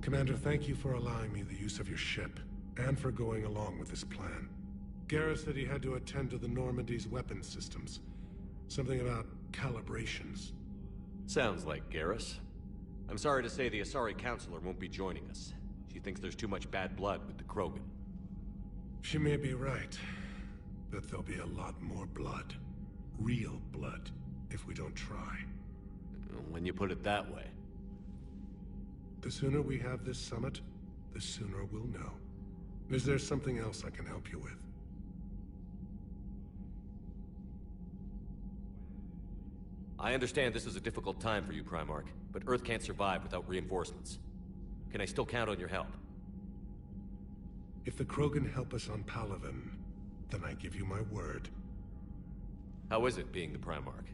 Commander, thank you for allowing me the use of your ship, and for going along with this plan. Garrus said he had to attend to the Normandy's weapon systems. Something about calibrations. Sounds like Garrus. I'm sorry to say the Asari Counselor won't be joining us. She thinks there's too much bad blood with the Krogan. She may be right, but there'll be a lot more blood. Real blood, if we don't try. When you put it that way. The sooner we have this summit, the sooner we'll know. Is there something else I can help you with? I understand this is a difficult time for you, Primarch, but Earth can't survive without reinforcements. Can I still count on your help? If the Krogan help us on Palaven, then I give you my word. How is it being the Primarch?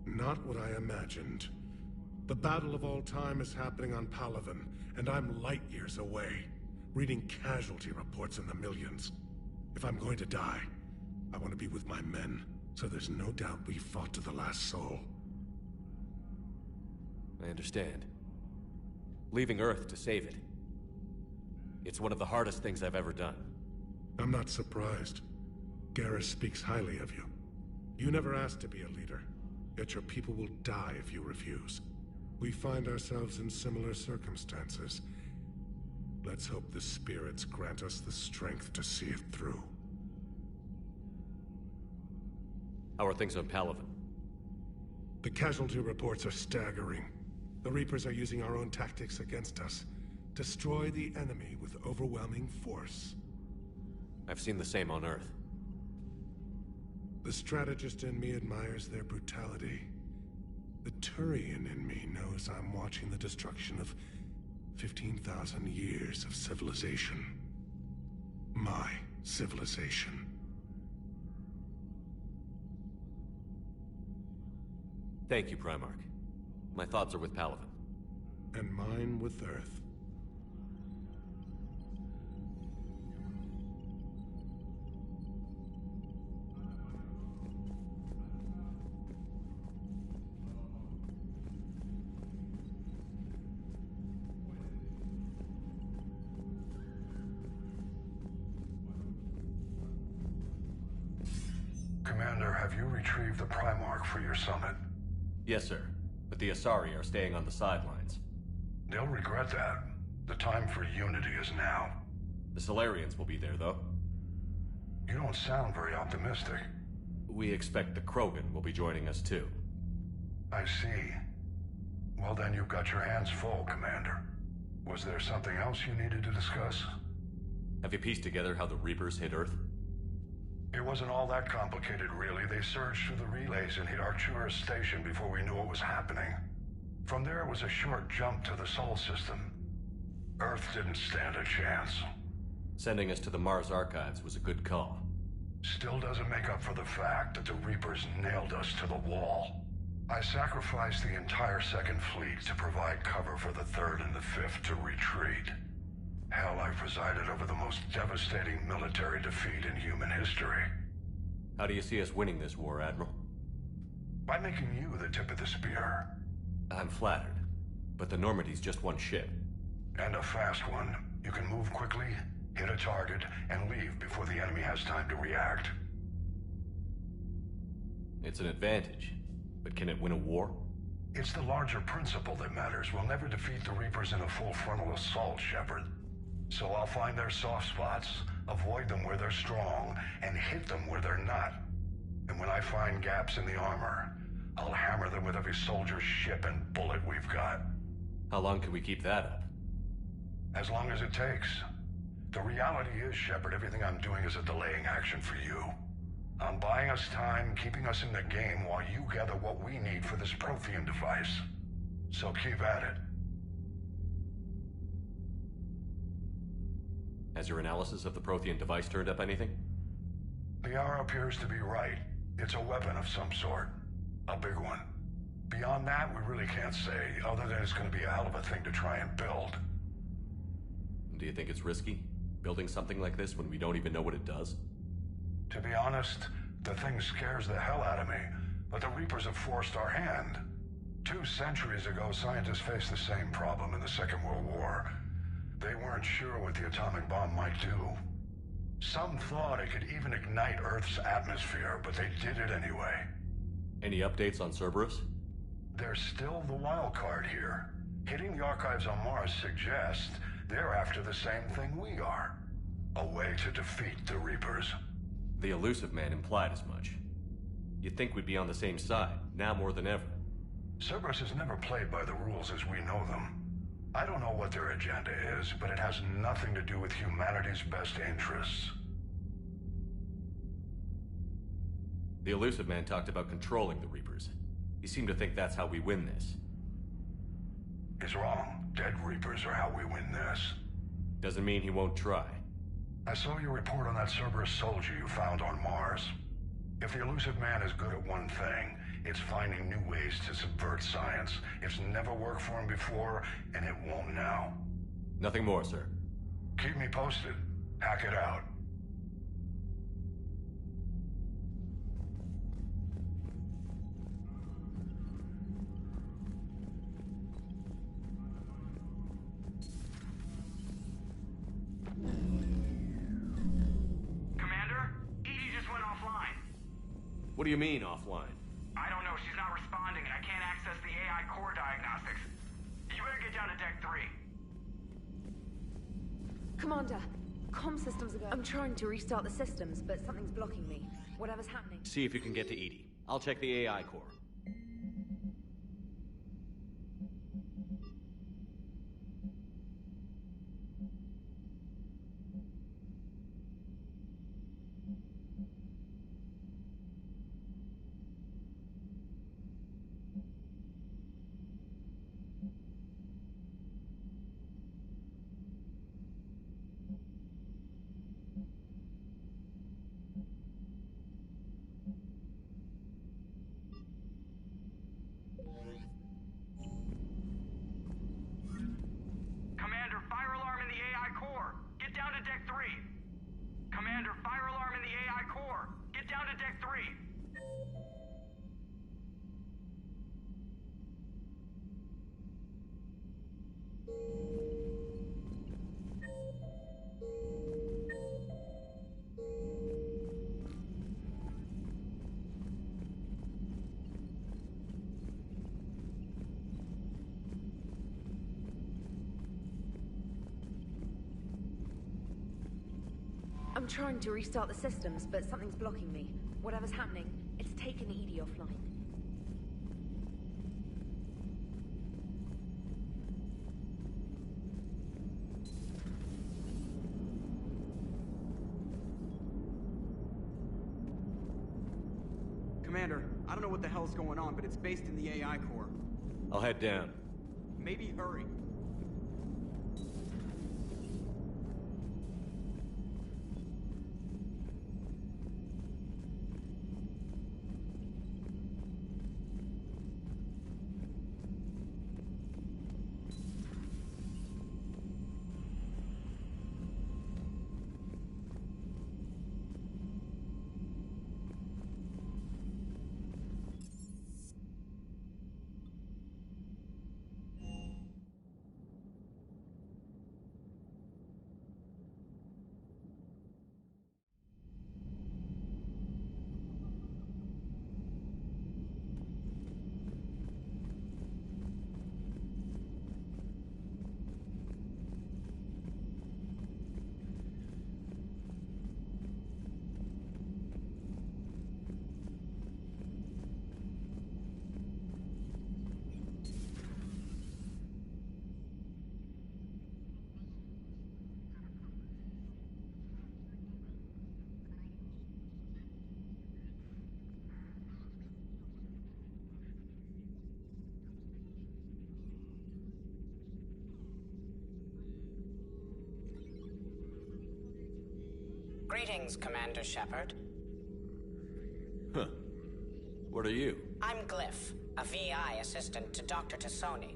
Not what I imagined. The battle of all time is happening on Palaven, and I'm light years away, reading casualty reports in the millions. If I'm going to die, I want to be with my men, so there's no doubt we fought to the last soul. I understand. Leaving Earth to save it. It's one of the hardest things I've ever done. I'm not surprised. Garrus speaks highly of you. You never asked to be a leader, yet your people will die if you refuse. We find ourselves in similar circumstances. Let's hope the spirits grant us the strength to see it through. How are things on Palaven? The casualty reports are staggering. The Reapers are using our own tactics against us. Destroy the enemy with overwhelming force. I've seen the same on Earth. The strategist in me admires their brutality. The Turian in me knows I'm watching the destruction of 15,000 years of civilization. My civilization. Thank you, Primarch. My thoughts are with Palaven. And mine with Earth. Commander, have you retrieved the Primarch for your summit? Yes, sir. But the Asari are staying on the sidelines. They'll regret that. The time for unity is now. The Solarians will be there, though. You don't sound very optimistic. We expect the Krogan will be joining us, too. I see. Well, then you've got your hands full, Commander. Was there something else you needed to discuss? Have you pieced together how the Reapers hit Earth? It wasn't all that complicated, really. They surged through the relays and hit Artura's station before we knew what was happening. From there, it was a short jump to the Sol system. Earth didn't stand a chance. Sending us to the Mars Archives was a good call. Still doesn't make up for the fact that the Reapers nailed us to the wall. I sacrificed the entire Second Fleet to provide cover for the Third and the Fifth to retreat. Hell, I presided over the most devastating military defeat in human history. How do you see us winning this war, Admiral? By making you the tip of the spear. I'm flattered, but the Normandy's just one ship. And a fast one. You can move quickly, hit a target, and leave before the enemy has time to react. It's an advantage, but can it win a war? It's the larger principle that matters. We'll never defeat the Reapers in a full frontal assault, Shepard. So I'll find their soft spots, avoid them where they're strong, and hit them where they're not. And when I find gaps in the armor, I'll hammer them with every soldier, ship, and bullet we've got. How long can we keep that up? As long as it takes. The reality is, Shepard, everything I'm doing is a delaying action for you. I'm buying us time, keeping us in the game while you gather what we need for this Prothean device. So keep at it. Has your analysis of the Prothean device turned up anything? The hour appears to be right. It's a weapon of some sort. A big one. Beyond that, we really can't say, other than it's going to be a hell of a thing to try and build. Do you think it's risky? Building something like this when we don't even know what it does? To be honest, the thing scares the hell out of me, but the Reapers have forced our hand. 2 centuries ago, scientists faced the same problem in the Second World War. They weren't sure what the atomic bomb might do. Some thought it could even ignite Earth's atmosphere, but they did it anyway. Any updates on Cerberus? They're still the wild card here. Hitting the archives on Mars suggests they're after the same thing we are. A way to defeat the Reapers. The elusive man implied as much. You'd think we'd be on the same side, now more than ever. Cerberus has never played by the rules as we know them. I don't know what their agenda is, but it has nothing to do with humanity's best interests. The elusive man talked about controlling the Reapers. He seemed to think that's how we win this. He's wrong. Dead Reapers are how we win this. Doesn't mean he won't try. I saw your report on that Cerberus soldier you found on Mars. If the elusive man is good at one thing, it's finding new ways to subvert science. It's never worked for him before, and it won't now. Nothing more, sir. Keep me posted. Hack it out. Commander, Edie just went offline. What do you mean, offline? I don't know, she's not responding and I can't access the AI core diagnostics. You better get down to deck 3. Commander, comm systems are going. I'm trying to restart the systems, but something's blocking me. Whatever's happening. See if you can get to Edie. I'll check the AI core. Commander, fire alarm in the AI core. Get down to deck 3. Commander, fire alarm in the AI core. Get down to deck 3. I'm trying to restart the systems, but something's blocking me. Whatever's happening, it's taken Edie offline. Commander, I don't know what the hell's going on, but it's based in the AI core. I'll head down. Maybe hurry. Greetings, Commander Shepard. Huh. What are you? I'm Glyph, a VI assistant to Dr. Tassoni.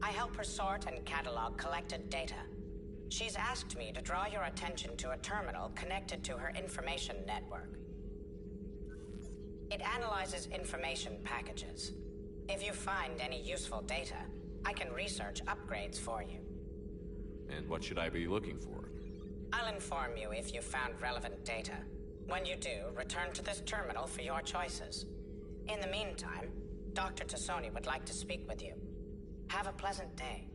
I help her sort and catalog collected data. She's asked me to draw your attention to a terminal connected to her information network. It analyzes information packages. If you find any useful data, I can research upgrades for you. And what should I be looking for? I'll inform you if you've found relevant data. When you do, return to this terminal for your choices. In the meantime, Dr. Tassoni would like to speak with you. Have a pleasant day.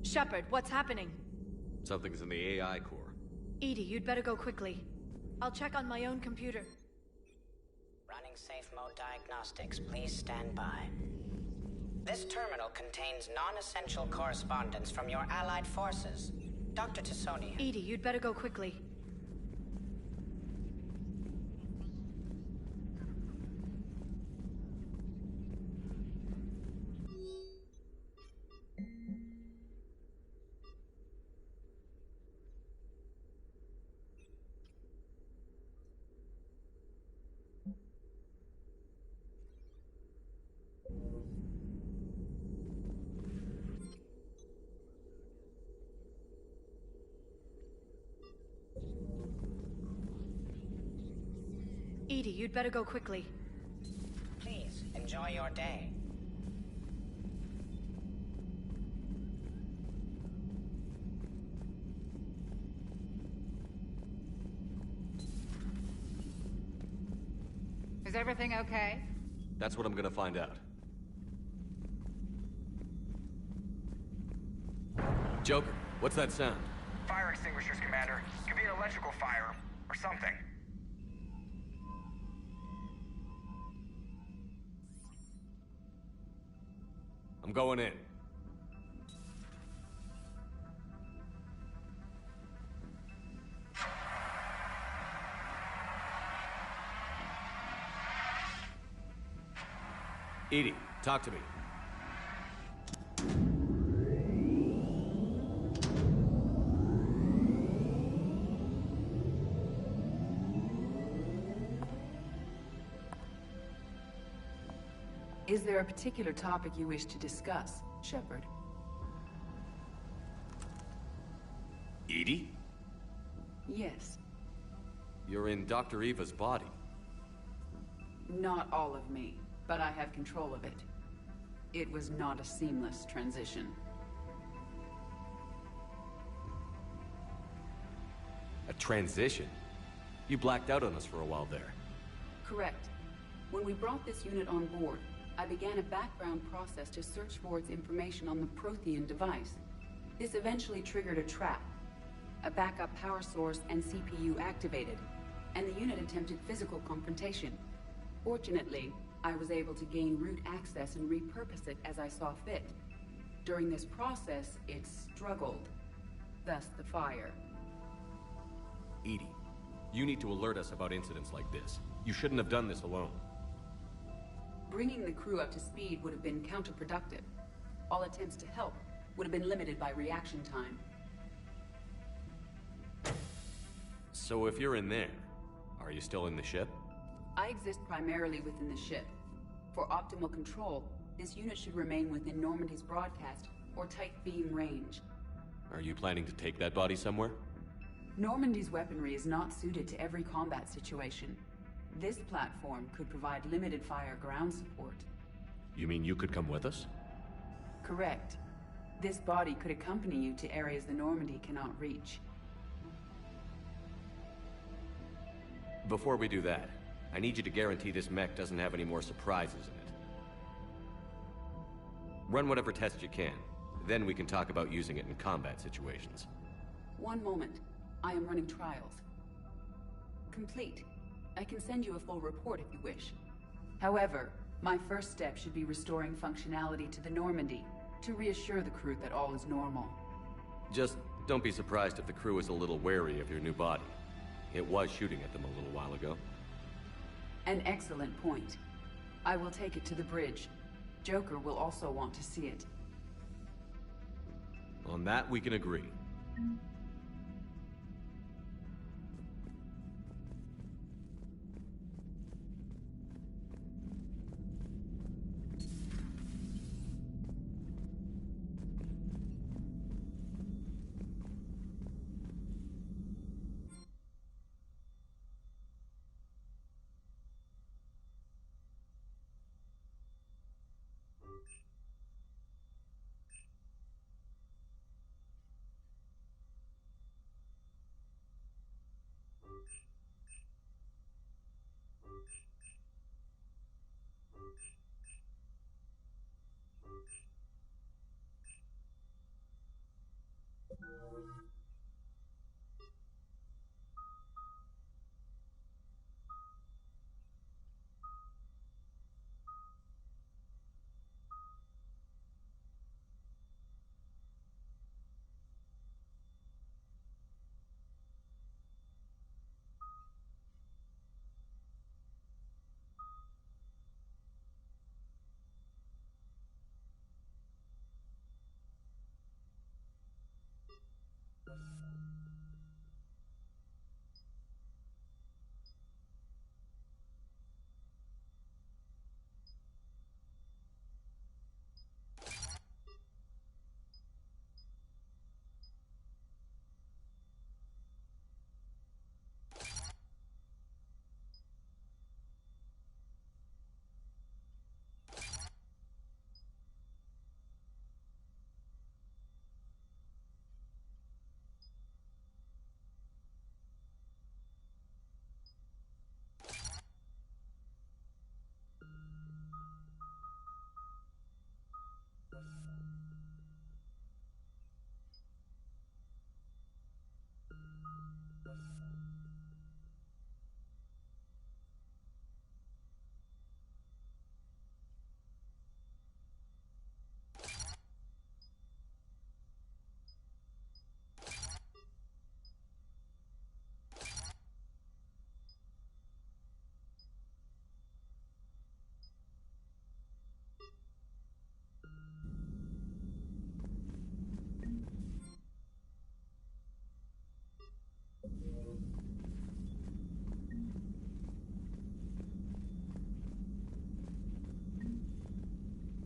Shepard, what's happening? Something's in the AI core. Edie, you'd better go quickly. I'll check on my own computer. Running safe mode diagnostics, please stand by. This terminal contains non-essential correspondence from your allied forces. Dr. Tassoni. Edie, you'd better go quickly. Edie, you'd better go quickly. Please, enjoy your day. Is everything okay? That's what I'm gonna find out. Joker, what's that sound? Fire extinguishers, Commander. Could be an electrical fire, or something. I'm going in. Edie, talk to me. Is there a particular topic you wish to discuss, Shepard? Edie? Yes. You're in Dr. Eva's body. Not all of me, but I have control of it. It was not a seamless transition. A transition? You blacked out on us for a while there. Correct. When we brought this unit on board, I began a background process to search for its information on the Prothean device. This eventually triggered a trap. A backup power source and CPU activated, and the unit attempted physical confrontation. Fortunately, I was able to gain root access and repurpose it as I saw fit. During this process, it struggled. Thus the fire. Edie, you need to alert us about incidents like this. You shouldn't have done this alone. Bringing the crew up to speed would have been counterproductive. All attempts to help would have been limited by reaction time. So if you're in there, are you still in the ship? I exist primarily within the ship. For optimal control, this unit should remain within Normandy's broadcast or tight beam range. Are you planning to take that body somewhere? Normandy's weaponry is not suited to every combat situation. This platform could provide limited fire ground support. You mean you could come with us? Correct. This body could accompany you to areas the Normandy cannot reach. Before we do that, I need you to guarantee this mech doesn't have any more surprises in it. Run whatever tests you can, then we can talk about using it in combat situations. One moment. I am running trials. Complete. I can send you a full report if you wish. However, my first step should be restoring functionality to the Normandy to reassure the crew that all is normal. Just don't be surprised if the crew is a little wary of your new body. It was shooting at them a little while ago. An excellent point. I will take it to the bridge. Joker will also want to see it. On that, we can agree.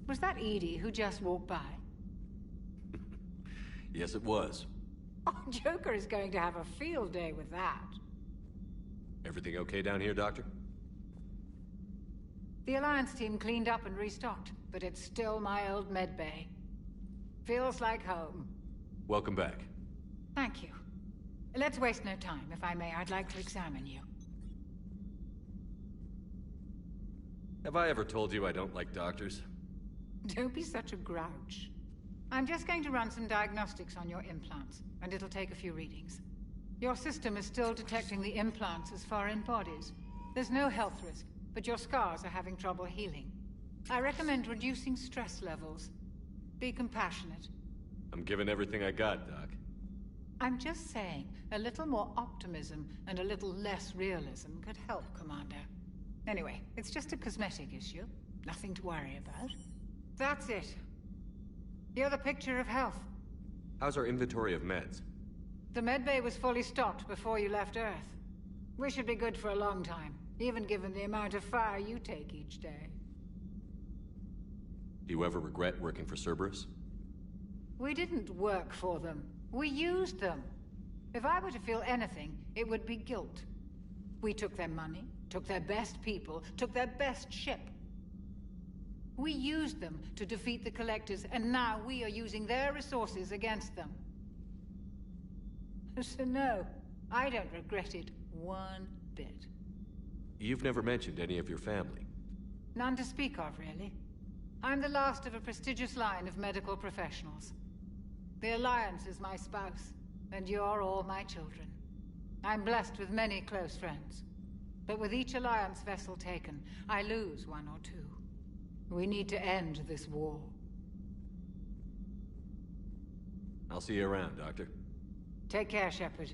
Was that Edie who just walked by? Yes, it was. Oh, Joker is going to have a field day with that. Everything okay down here, Doctor? The Alliance team cleaned up and restocked, but it's still my old med bay. Feels like home. Welcome back. Thank you. Let's waste no time. If I may, I'd like to examine you. Have I ever told you I don't like doctors? Don't be such a grouch. I'm just going to run some diagnostics on your implants, and it'll take a few readings. Your system is still detecting the implants as foreign bodies. There's no health risk, but your scars are having trouble healing. I recommend reducing stress levels. Be compassionate. I'm giving everything I got, Doc. I'm just saying, a little more optimism and a little less realism could help, Commander. Anyway, it's just a cosmetic issue. Nothing to worry about. That's it. You're the picture of health. How's our inventory of meds? The medbay was fully stocked before you left Earth. We should be good for a long time, even given the amount of fire you take each day. Do you ever regret working for Cerberus? We didn't work for them. We used them. If I were to feel anything, it would be guilt. We took their money, took their best people, took their best ship. We used them to defeat the Collectors, and now we are using their resources against them. So no, I don't regret it one bit. You've never mentioned any of your family. None to speak of, really. I'm the last of a prestigious line of medical professionals. The Alliance is my spouse, and you're all my children. I'm blessed with many close friends. But with each Alliance vessel taken, I lose one or two. We need to end this war. I'll see you around, Doctor. Take care, Shepard.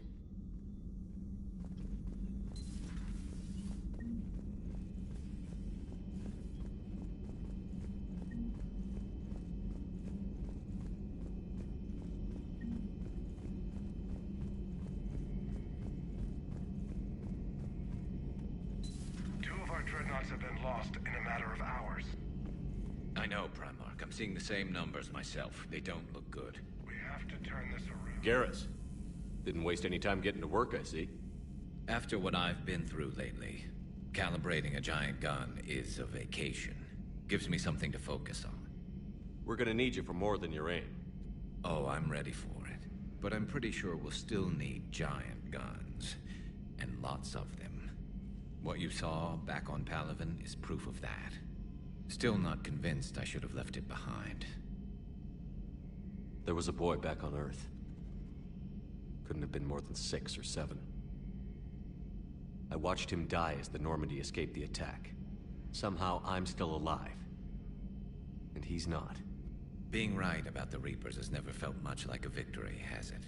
Two of our dreadnoughts have been lost in a matter of hours. I know, Primarch. I'm seeing the same numbers myself. They don't look good. We have to turn this around. Garrus. Didn't waste any time getting to work, I see. After what I've been through lately, calibrating a giant gun is a vacation. Gives me something to focus on. We're gonna need you for more than your aim. Oh, I'm ready for it. But I'm pretty sure we'll still need giant guns. And lots of them. What you saw back on Palaven is proof of that. Still not convinced I should have left it behind. There was a boy back on Earth. Couldn't have been more than 6 or 7. I watched him die as the Normandy escaped the attack. Somehow I'm still alive. And he's not. Being right about the Reapers has never felt much like a victory, has it?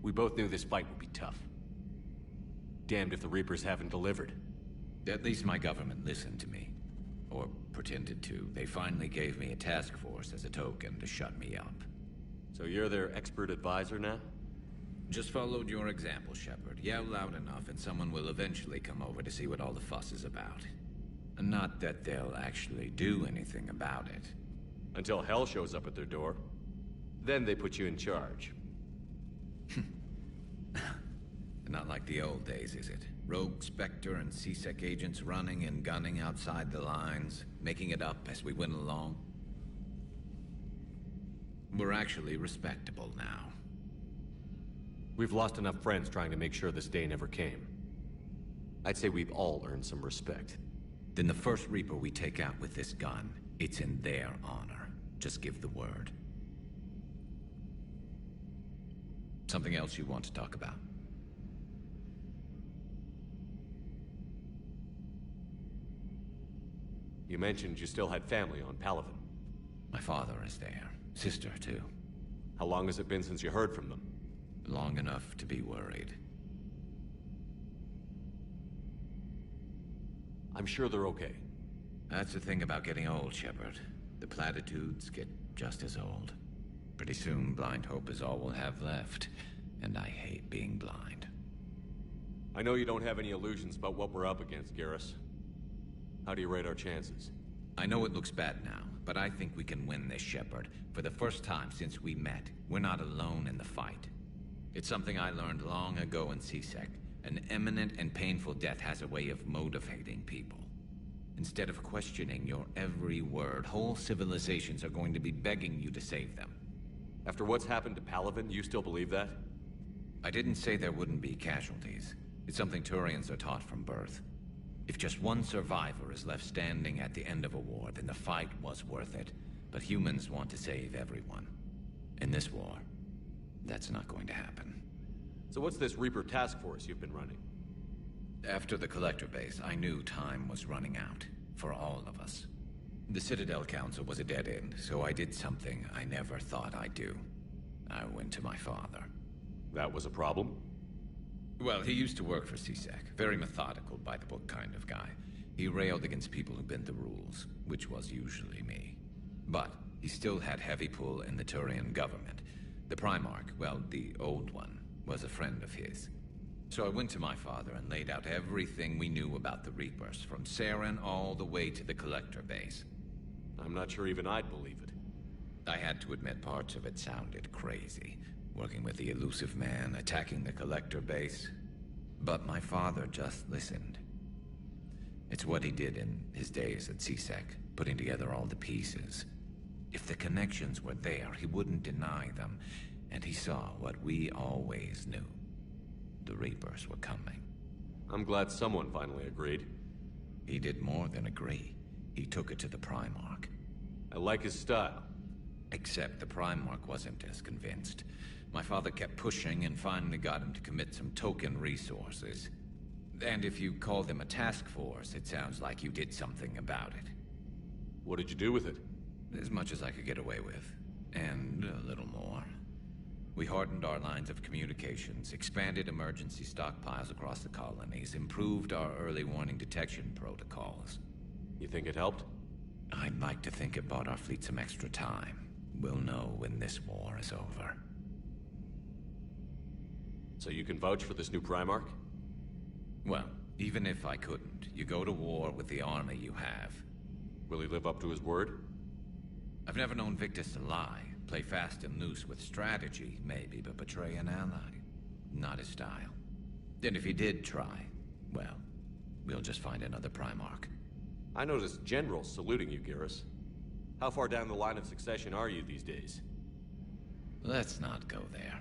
We both knew this fight would be tough. Damned if the Reapers haven't delivered. At least my government listened to me. Or pretended to. They finally gave me a task force as a token to shut me up. So you're their expert advisor now? Just followed your example, Shepard. Yell loud enough and someone will eventually come over to see what all the fuss is about. Not that they'll actually do anything about it. Until hell shows up at their door. Then they put you in charge. Not like the old days, is it? Rogue Spectre and C-Sec agents running and gunning outside the lines, making it up as we went along. We're actually respectable now. We've lost enough friends trying to make sure this day never came. I'd say we've all earned some respect. Then the first Reaper we take out with this gun, it's in their honor. Just give the word. Something else you want to talk about? You mentioned you still had family on Palaven. My father is there. Sister, too. How long has it been since you heard from them? Long enough to be worried. I'm sure they're okay. That's the thing about getting old, Shepard. The platitudes get just as old. Pretty soon, blind hope is all we'll have left. And I hate being blind. I know you don't have any illusions about what we're up against, Garrus. How do you rate our chances? I know it looks bad now, but I think we can win this, Shepard. For the first time since we met, we're not alone in the fight. It's something I learned long ago in C-Sec. An imminent and painful death has a way of motivating people. Instead of questioning your every word, whole civilizations are going to be begging you to save them. After what's happened to Palaven, you still believe that? I didn't say there wouldn't be casualties. It's something Turians are taught from birth. If just one survivor is left standing at the end of a war, then the fight was worth it. But humans want to save everyone. In this war, that's not going to happen. So what's this Reaper task force you've been running? After the Collector base, I knew time was running out. For all of us. The Citadel Council was a dead end, so I did something I never thought I'd do. I went to my father. That was a problem? Well, he used to work for C-Sec. Very methodical, by-the-book kind of guy. He railed against people who bent the rules, which was usually me. But he still had heavy pull in the Turian government. The Primarch, well, the old one, was a friend of his. So I went to my father and laid out everything we knew about the Reapers, from Saren all the way to the Collector base. I'm not sure even I'd believe it. I had to admit parts of it sounded crazy. Working with the elusive man, attacking the Collector base. But my father just listened. It's what he did in his days at C-Sec, putting together all the pieces. If the connections were there, he wouldn't deny them. And he saw what we always knew. The Reapers were coming. I'm glad someone finally agreed. He did more than agree. He took it to the Primarch. I like his style. Except the Primarch wasn't as convinced. My father kept pushing and finally got him to commit some token resources. And if you call them a task force, it sounds like you did something about it. What did you do with it? As much as I could get away with. And a little more. We hardened our lines of communications, expanded emergency stockpiles across the colonies, improved our early warning detection protocols. You think it helped? I'd like to think it bought our fleet some extra time. We'll know when this war is over. So you can vouch for this new Primarch? Well, even if I couldn't, you go to war with the army you have. Will he live up to his word? I've never known Victus to lie. Play fast and loose with strategy, maybe, but betray an ally. Not his style. And if he did try, well, we'll just find another Primarch. I noticed generals saluting you, Garrus. How far down the line of succession are you these days? Let's not go there.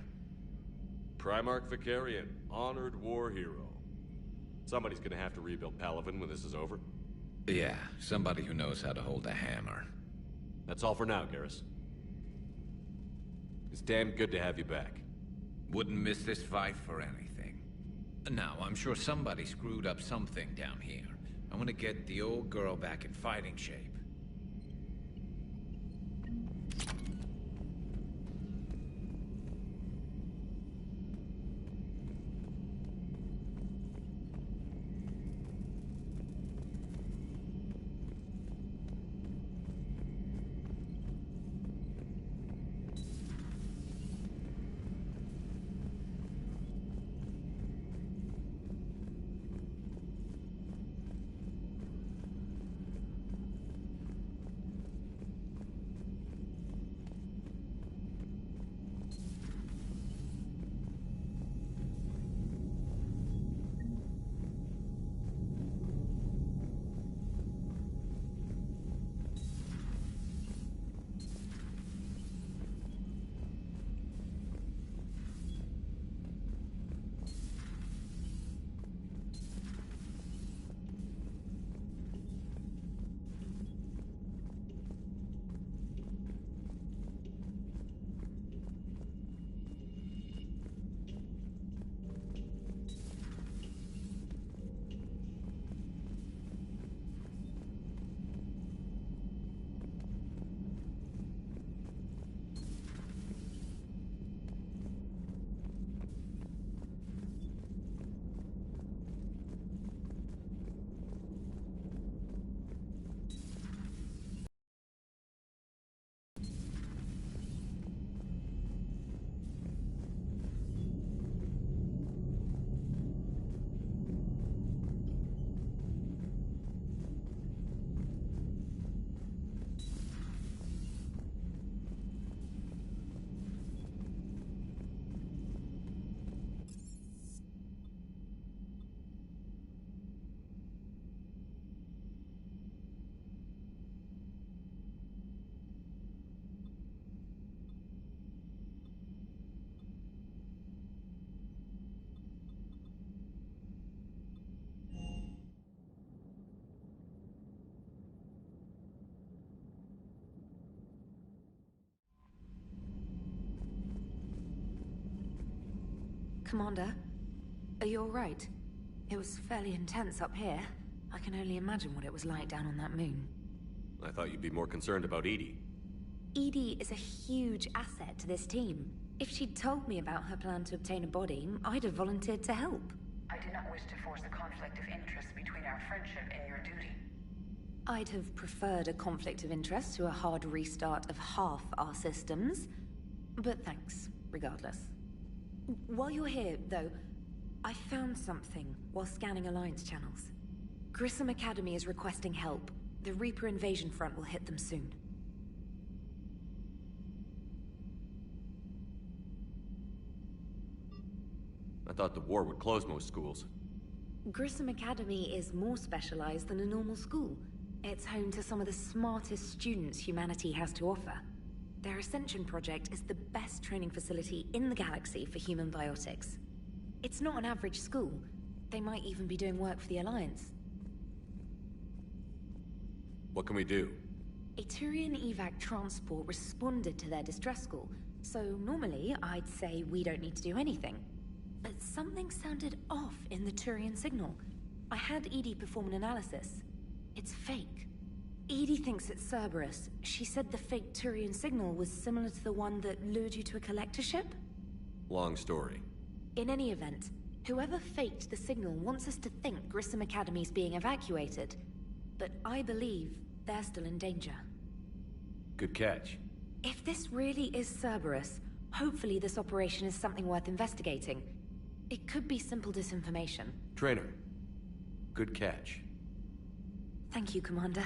Primarch Vicarian, honored war hero. Somebody's gonna have to rebuild Palaven when this is over. Yeah, somebody who knows how to hold a hammer. That's all for now, Garrus. It's damn good to have you back. Wouldn't miss this fight for anything. Now, I'm sure somebody screwed up something down here. I want to get the old girl back in fighting shape. Commander, are you alright? It was fairly intense up here. I can only imagine what it was like down on that moon. I thought you'd be more concerned about Edie. Edie is a huge asset to this team. If she'd told me about her plan to obtain a body, I'd have volunteered to help. I do not wish to force a conflict of interest between our friendship and your duty. I'd have preferred a conflict of interest to a hard restart of half our systems. But thanks, regardless. While you're here, though, I found something while scanning Alliance channels. Grissom Academy is requesting help. The Reaper invasion front will hit them soon. I thought the war would close most schools. Grissom Academy is more specialized than a normal school. It's home to some of the smartest students humanity has to offer. Their Ascension project is the best training facility in the galaxy for human biotics. It's not an average school. They might even be doing work for the Alliance. What can we do? A Turian evac transport responded to their distress call, so normally I'd say we don't need to do anything. But something sounded off in the Turian signal. I had Edie perform an analysis. It's fake. Edie thinks it's Cerberus. She said the fake Turian signal was similar to the one that lured you to a collector ship? Long story. In any event, whoever faked the signal wants us to think Grissom Academy's being evacuated. But I believe they're still in danger. Good catch. If this really is Cerberus, hopefully this operation is something worth investigating. It could be simple disinformation. Trainer, good catch. Thank you, Commander.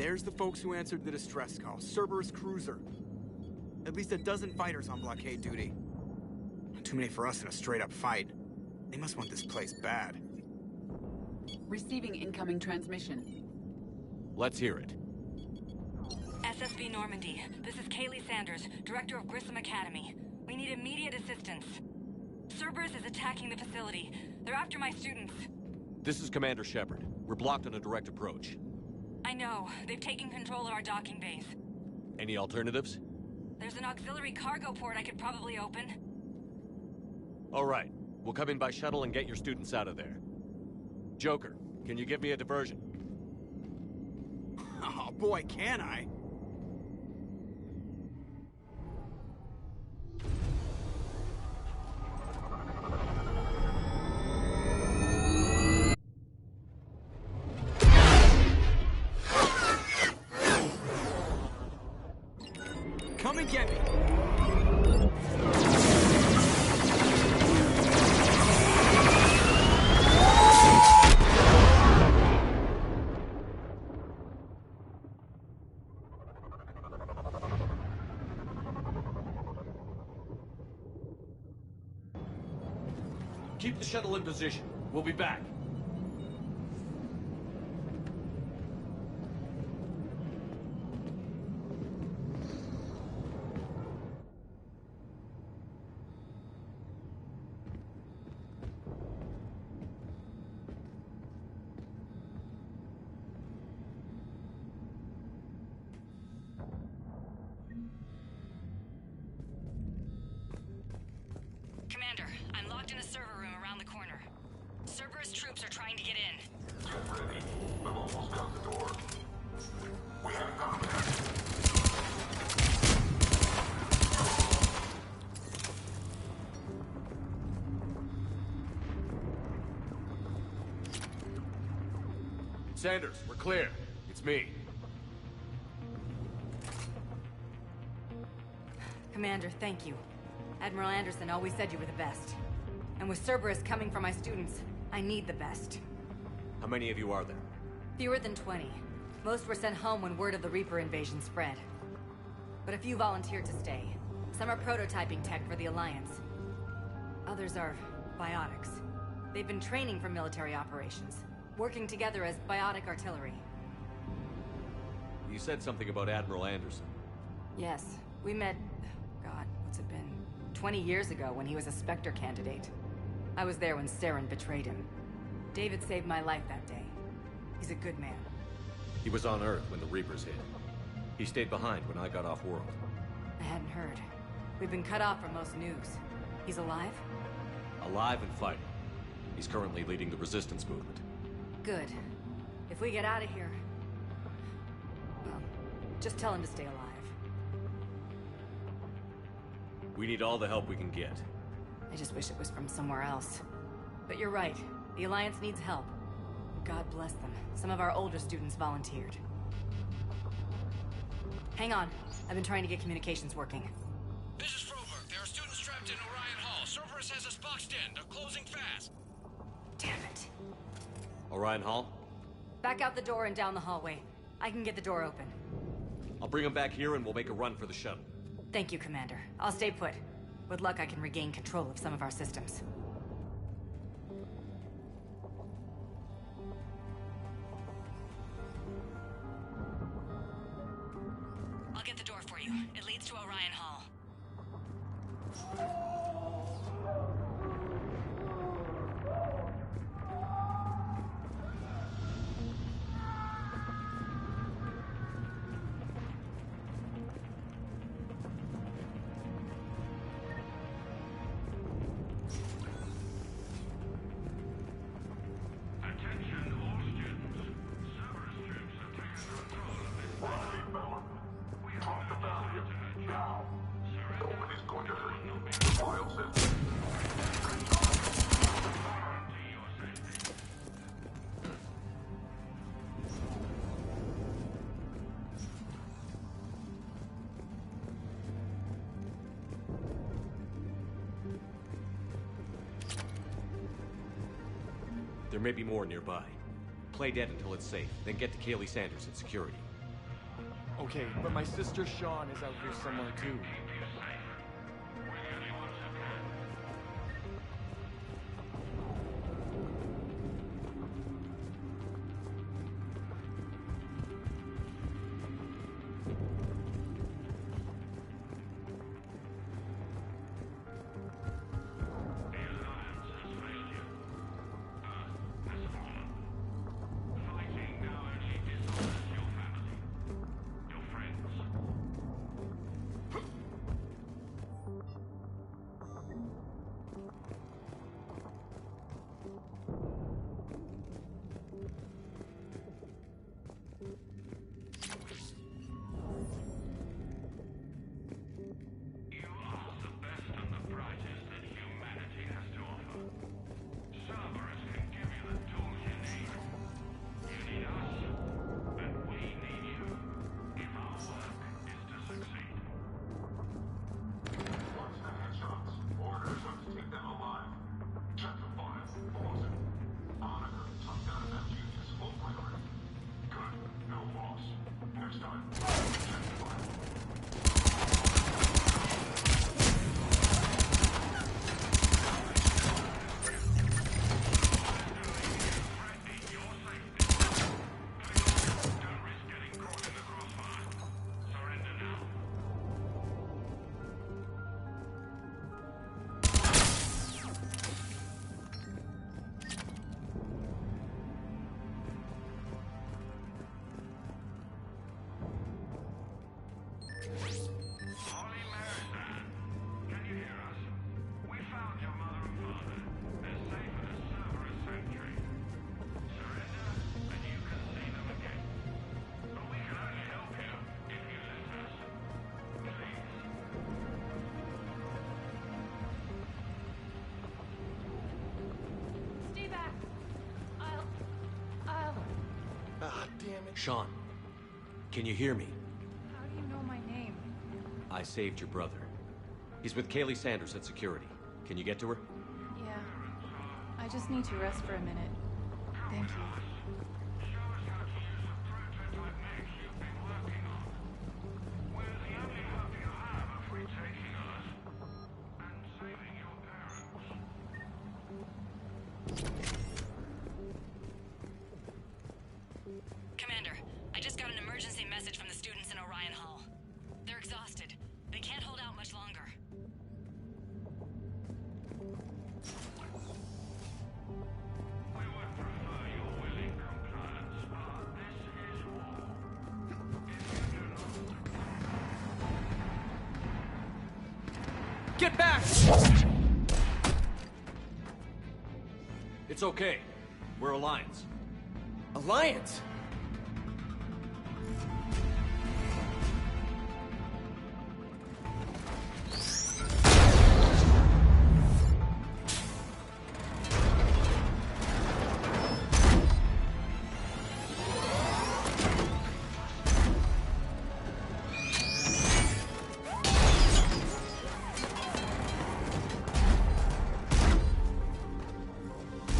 There's the folks who answered the distress call. Cerberus cruiser. At least a dozen fighters on blockade duty. Too many for us in a straight-up fight. They must want this place bad. Receiving incoming transmission. Let's hear it. SSB Normandy, this is Kaylee Sanders, Director of Grissom Academy. We need immediate assistance. Cerberus is attacking the facility. They're after my students. This is Commander Shepard. We're blocked on a direct approach. I know. They've taken control of our docking bays. Any alternatives? There's an auxiliary cargo port I could probably open. All right. We'll come in by shuttle and get your students out of there. Joker, can you give me a diversion? Oh boy, can I! Come and get me! Keep the shuttle in position. We'll be back. Commander, I'm locked in a server room around the corner. Cerberus troops are trying to get in. Get ready. We've almost got the door. We have contact. Sanders, we're clear. It's me. Commander, thank you. Admiral Anderson always said you were the best. And with Cerberus coming for my students, I need the best. How many of you are there? Fewer than 20. Most were sent home when word of the Reaper invasion spread. But a few volunteered to stay. Some are prototyping tech for the Alliance. Others are biotics. They've been training for military operations, working together as biotic artillery. You said something about Admiral Anderson. Yes, we met... God, what's it been? 20 years ago when he was a Spectre candidate. I was there when Saren betrayed him. David saved my life that day. He's a good man. He was on Earth when the Reapers hit. He stayed behind when I got off world. I hadn't heard. We've been cut off from most news. He's alive? Alive and fighting. He's currently leading the resistance movement. Good. If we get out of here... well, just tell him to stay alive. We need all the help we can get. I just wish it was from somewhere else. But you're right. The Alliance needs help. God bless them. Some of our older students volunteered. Hang on. I've been trying to get communications working. This is Froberg. There are students trapped in Orion Hall. Cerberus has us boxed in. They're closing fast. Damn it. Orion Hall? Back out the door and down the hallway. I can get the door open. I'll bring them back here and we'll make a run for the shuttle. Thank you, Commander. I'll stay put. With luck, I can regain control of some of our systems. I'll get the door for you. It leads to Orion Hall. There may be more nearby. Play dead until it's safe, then get to Kaylee Sanders at security. Okay, but my sister Sean is out here somewhere too. Sean, can you hear me? How do you know my name? I saved your brother. He's with Kaylee Sanders at security. Can you get to her? Yeah. I just need to rest for a minute. Thank you. Commander, I just got an emergency message from the students in Orion Hall. They're exhausted. They can't hold out much longer. Get back! It's okay. We're Alliance. Alliance?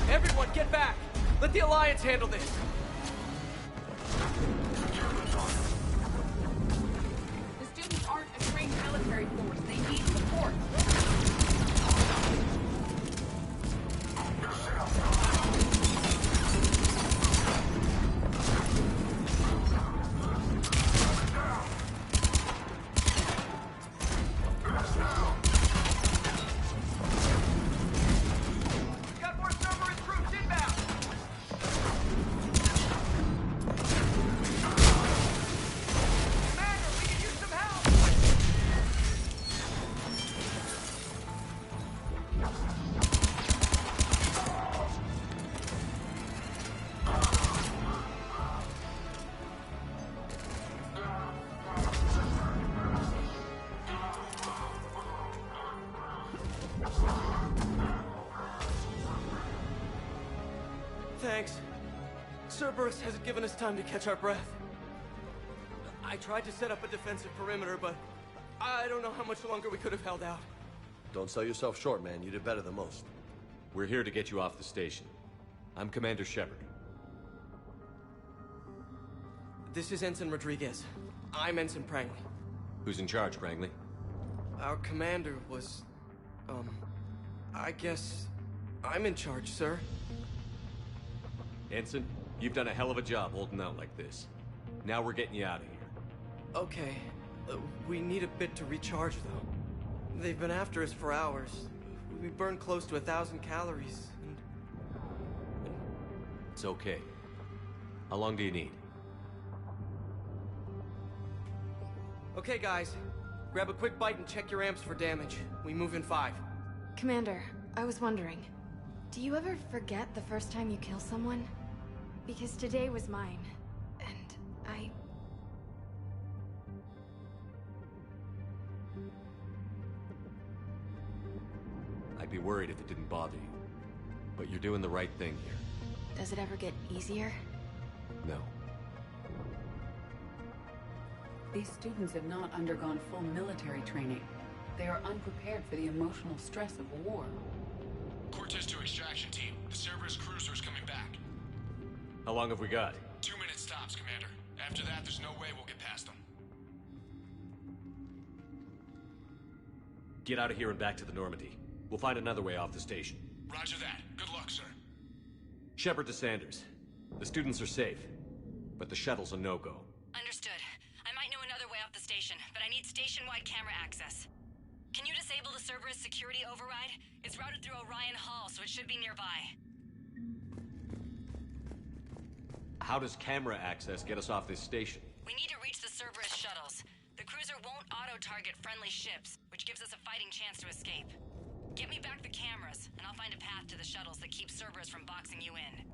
Everyone, get back! Let the Alliance handle this! The students aren't a trained military force. They need support. Got more Cerberus troops inbound! Commander, we can use some help! Thanks. Cerberus hasn't given us time to catch our breath. I tried to set up a defensive perimeter, but I don't know how much longer we could have held out. Don't sell yourself short, man. You did better than most. We're here to get you off the station. I'm Commander Shepard. This is Ensign Rodriguez. I'm Ensign Prangley. Who's in charge, Prangley? Our commander was... I guess... I'm in charge, sir. Ensign, you've done a hell of a job holding out like this. Now we're getting you out of here. Okay. We need a bit to recharge, though. They've been after us for hours. We burned close to 1,000 calories, and... It's okay. How long do you need? Okay, guys. Grab a quick bite and check your amps for damage. We move in 5. Commander, I was wondering, do you ever forget the first time you kill someone? Because today was mine, and I'd be worried if it didn't bother you. But you're doing the right thing here. Does it ever get easier? No. These students have not undergone full military training. They are unprepared for the emotional stress of war. Cortez to extraction team. The Cerberus cruiser's coming back. How long have we got? 2-minute stops, Commander. After that, there's no way we'll get past them. Get out of here and back to the Normandy. We'll find another way off the station. Roger that. Good luck, sir. Shepard to Sanders. The students are safe, but the shuttle's a no-go. Understood. I might know another way off the station, but I need station-wide camera access. Can you disable the Cerberus security override? It's routed through Orion Hall, so it should be nearby. How does camera access get us off this station? We need to reach the Cerberus shuttles. The cruiser won't auto-target friendly ships, which gives us a fighting chance to escape. Get me back the cameras, and I'll find a path to the shuttles that keeps Cerberus from boxing you in.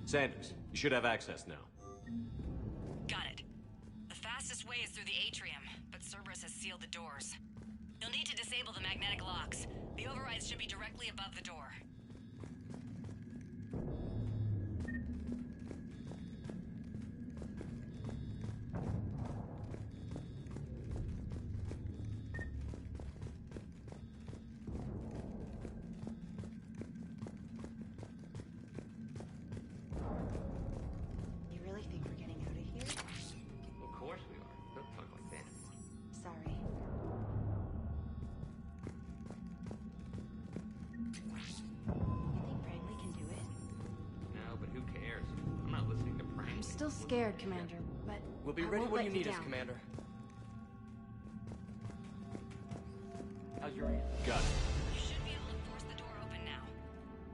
Sanders, you should have access now. Got it. The fastest way is through the atrium, but Cerberus has sealed the doors. You'll need to disable the magnetic locks. The overrides should be directly above the door. You really think we're getting out of here? Of course we are. Don't talk like that. Sorry. You think Prangley can do it? No, but who cares? I'm not listening to Prank. I'm still scared, Commander, but We'll be I ready won't when let you need us, down. Commander. How's your amp? Got it. You should be able to force the door open now.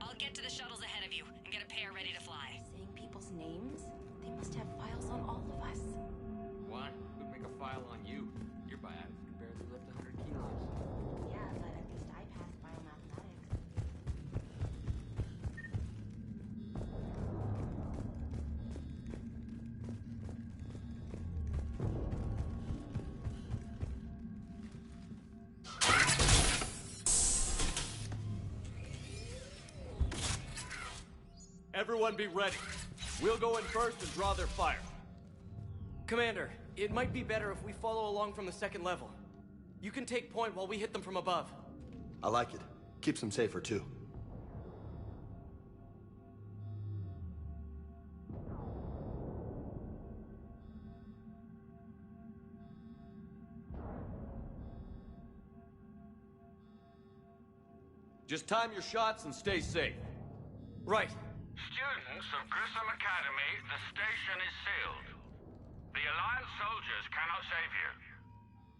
I'll get to the shuttles ahead of you and get a pair ready to fly. Saying people's names? They must have files on all of us. Why? Who'd make a file on you? Your biotics can barely lift 100 kilos. Yeah, but at least I passed biomathematics. Everyone be ready. We'll go in first and draw their fire. Commander, it might be better if we follow along from the second level. You can take point while we hit them from above. I like it. Keeps them safer, too. Just time your shots and stay safe. Right. Students of Grissom Academy, the station is sealed. The Alliance soldiers cannot save you.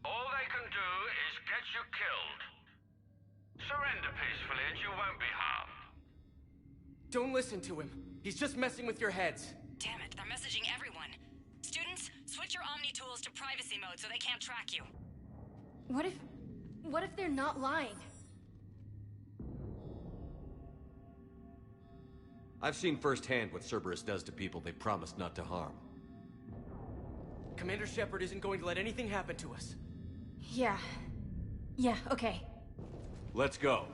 All they can do is get you killed. Surrender peacefully and you won't be harmed. Don't listen to him. He's just messing with your heads. Damn it, they're messaging everyone. Students, switch your Omni tools to privacy mode so they can't track you. What if they're not lying? I've seen firsthand what Cerberus does to people they promised not to harm. Commander Shepard isn't going to let anything happen to us. Yeah. Yeah, okay. Let's go.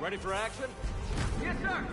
Ready for action? Yes, sir!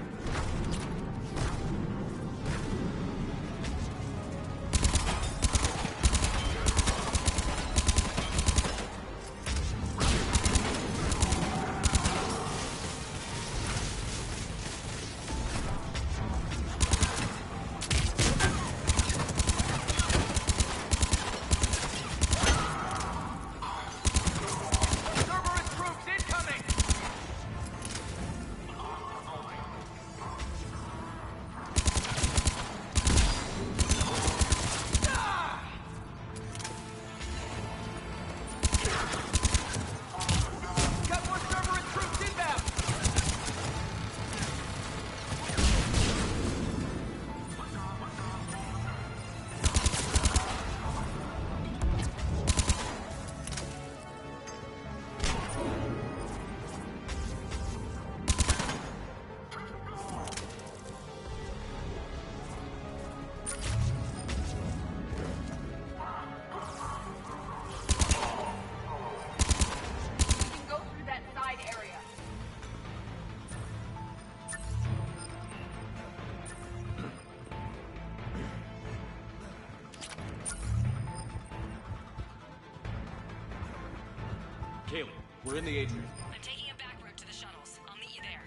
Kaylee, we're in the atrium. I'm taking a back route to the shuttles. I'll meet you there.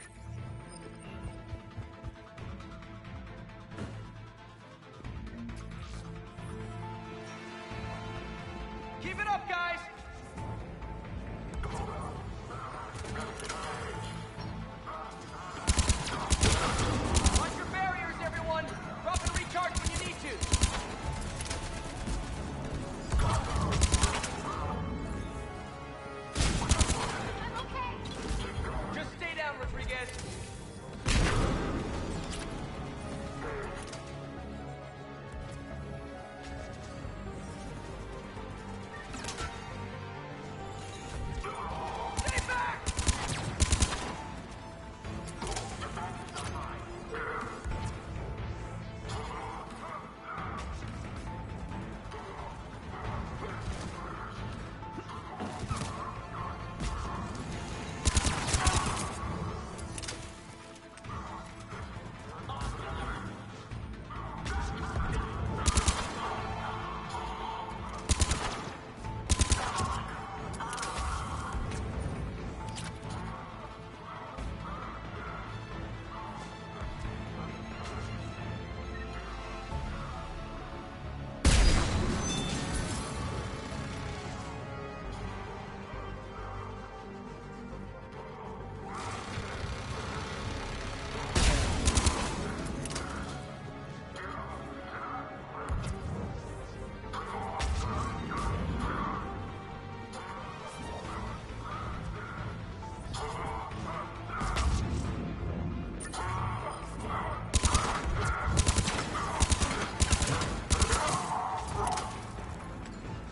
Keep it up, guys! Watch your barriers, everyone! Drop and recharge when you need to! Just stay down, Rodriguez. Stay back!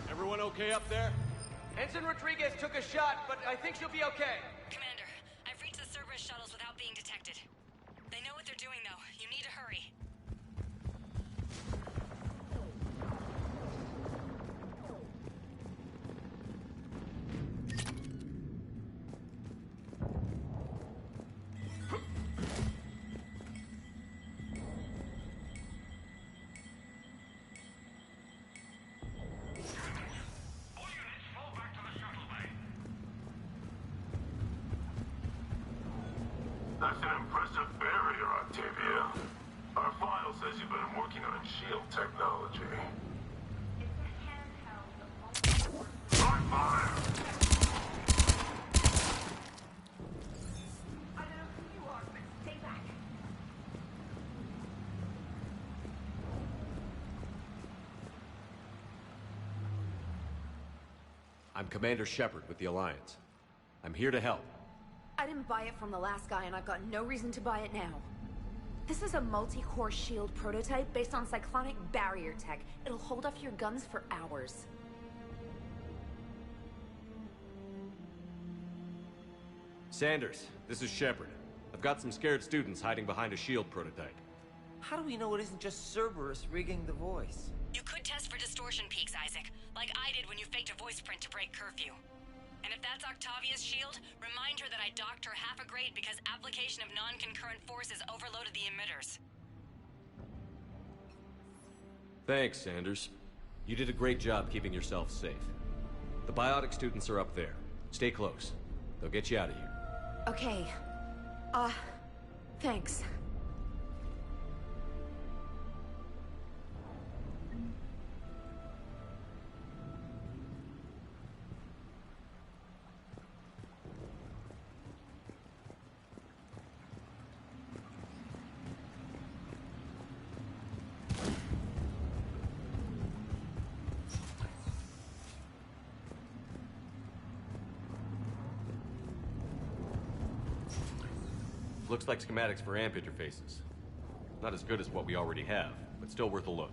Everyone okay up there? Ensign Rodriguez took a shot, but I think she'll be okay. Commander, I've reached the Cerberus shuttles without being detected. They know what they're doing, though. You need to hurry. That's an impressive barrier, Octavia. Our file says you've been working on shield technology. On fire! I don't know who you are, but stay back. I'm Commander Shepard with the Alliance. I'm here to help. I didn't buy it from the last guy, and I've got no reason to buy it now. This is a multi-core shield prototype based on cyclonic barrier tech. It'll hold off your guns for hours. Sanders, this is Shepard. I've got some scared students hiding behind a shield prototype. How do we know it isn't just Cerberus rigging the voice? You could test for distortion peaks, Isaac, like I did when you faked a voice print to break curfew. And if that's Octavia's shield, remind her that I docked her half a grade because application of non-concurrent forces overloaded the emitters. Thanks, Sanders. You did a great job keeping yourself safe. The biotic students are up there. Stay close. They'll get you out of here. Okay. Thanks. Looks like schematics for amp interfaces. Not as good as what we already have, but still worth a look.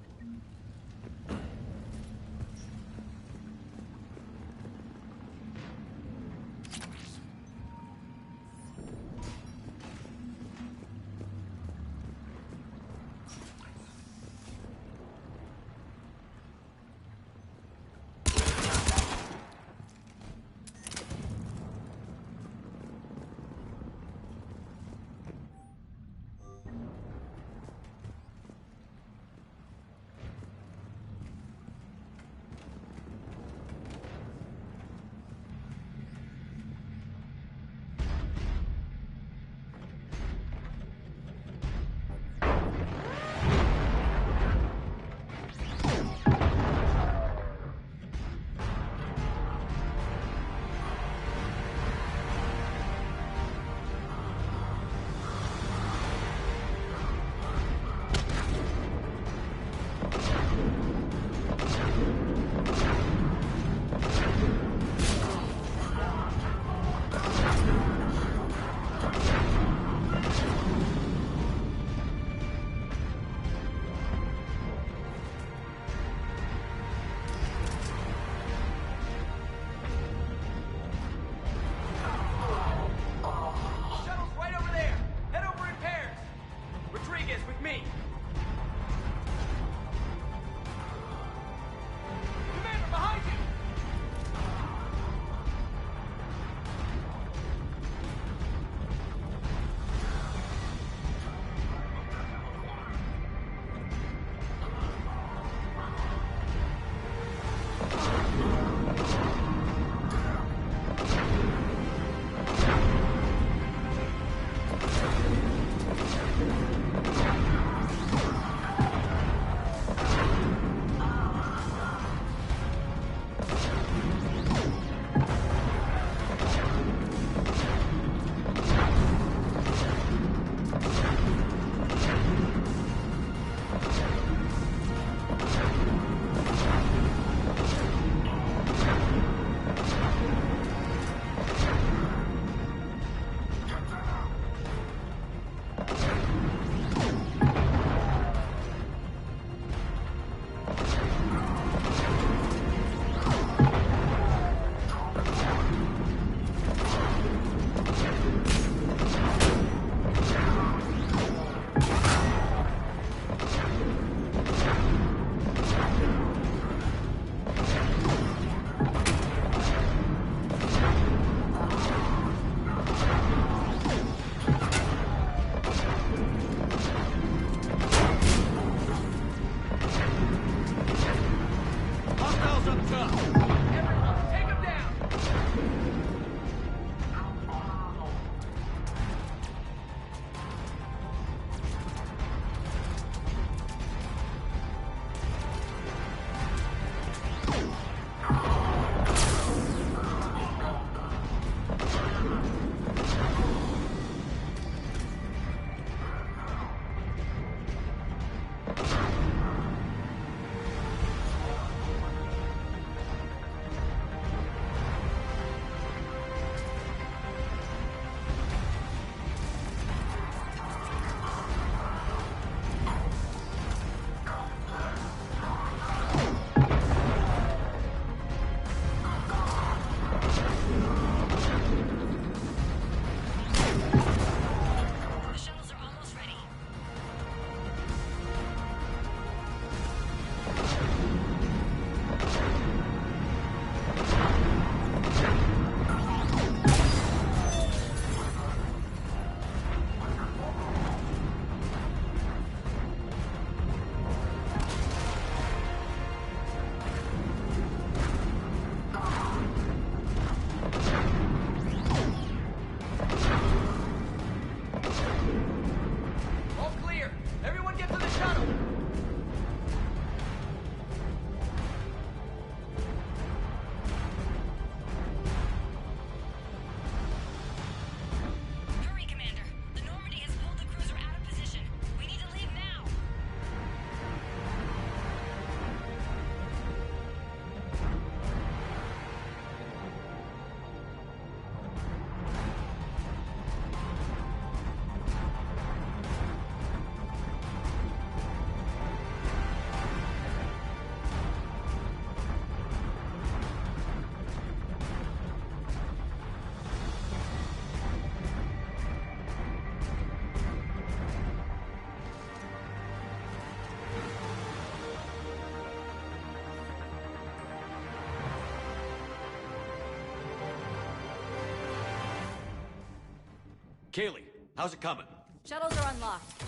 Kaylee, how's it coming? Shuttles are unlocked.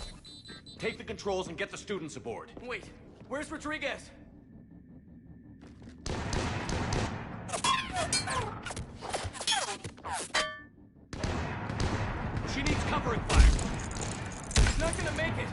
Take the controls and get the students aboard. Wait, where's Rodriguez? She needs covering fire. She's not gonna make it.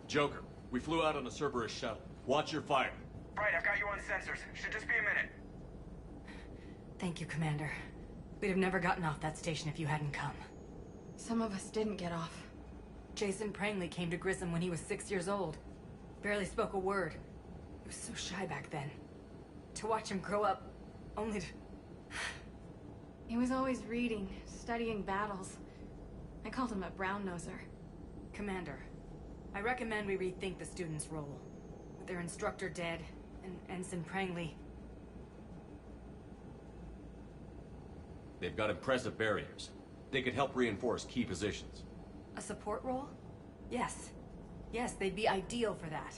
Joker, we flew out on a Cerberus shuttle. Watch your fire. Right, I've got you on sensors. Should just be a minute. Thank you, Commander. We'd have never gotten off that station if you hadn't come. Some of us didn't get off. Jason Prangley came to Grissom when he was 6 years old. Barely spoke a word. He was so shy back then. To watch him grow up, only to... He was always reading, studying battles. I called him a brown-noser. Commander, I recommend we rethink the students' role. With their instructor dead, and Ensign Prangley... They've got impressive barriers. They could help reinforce key positions. A support role? Yes. Yes, they'd be ideal for that.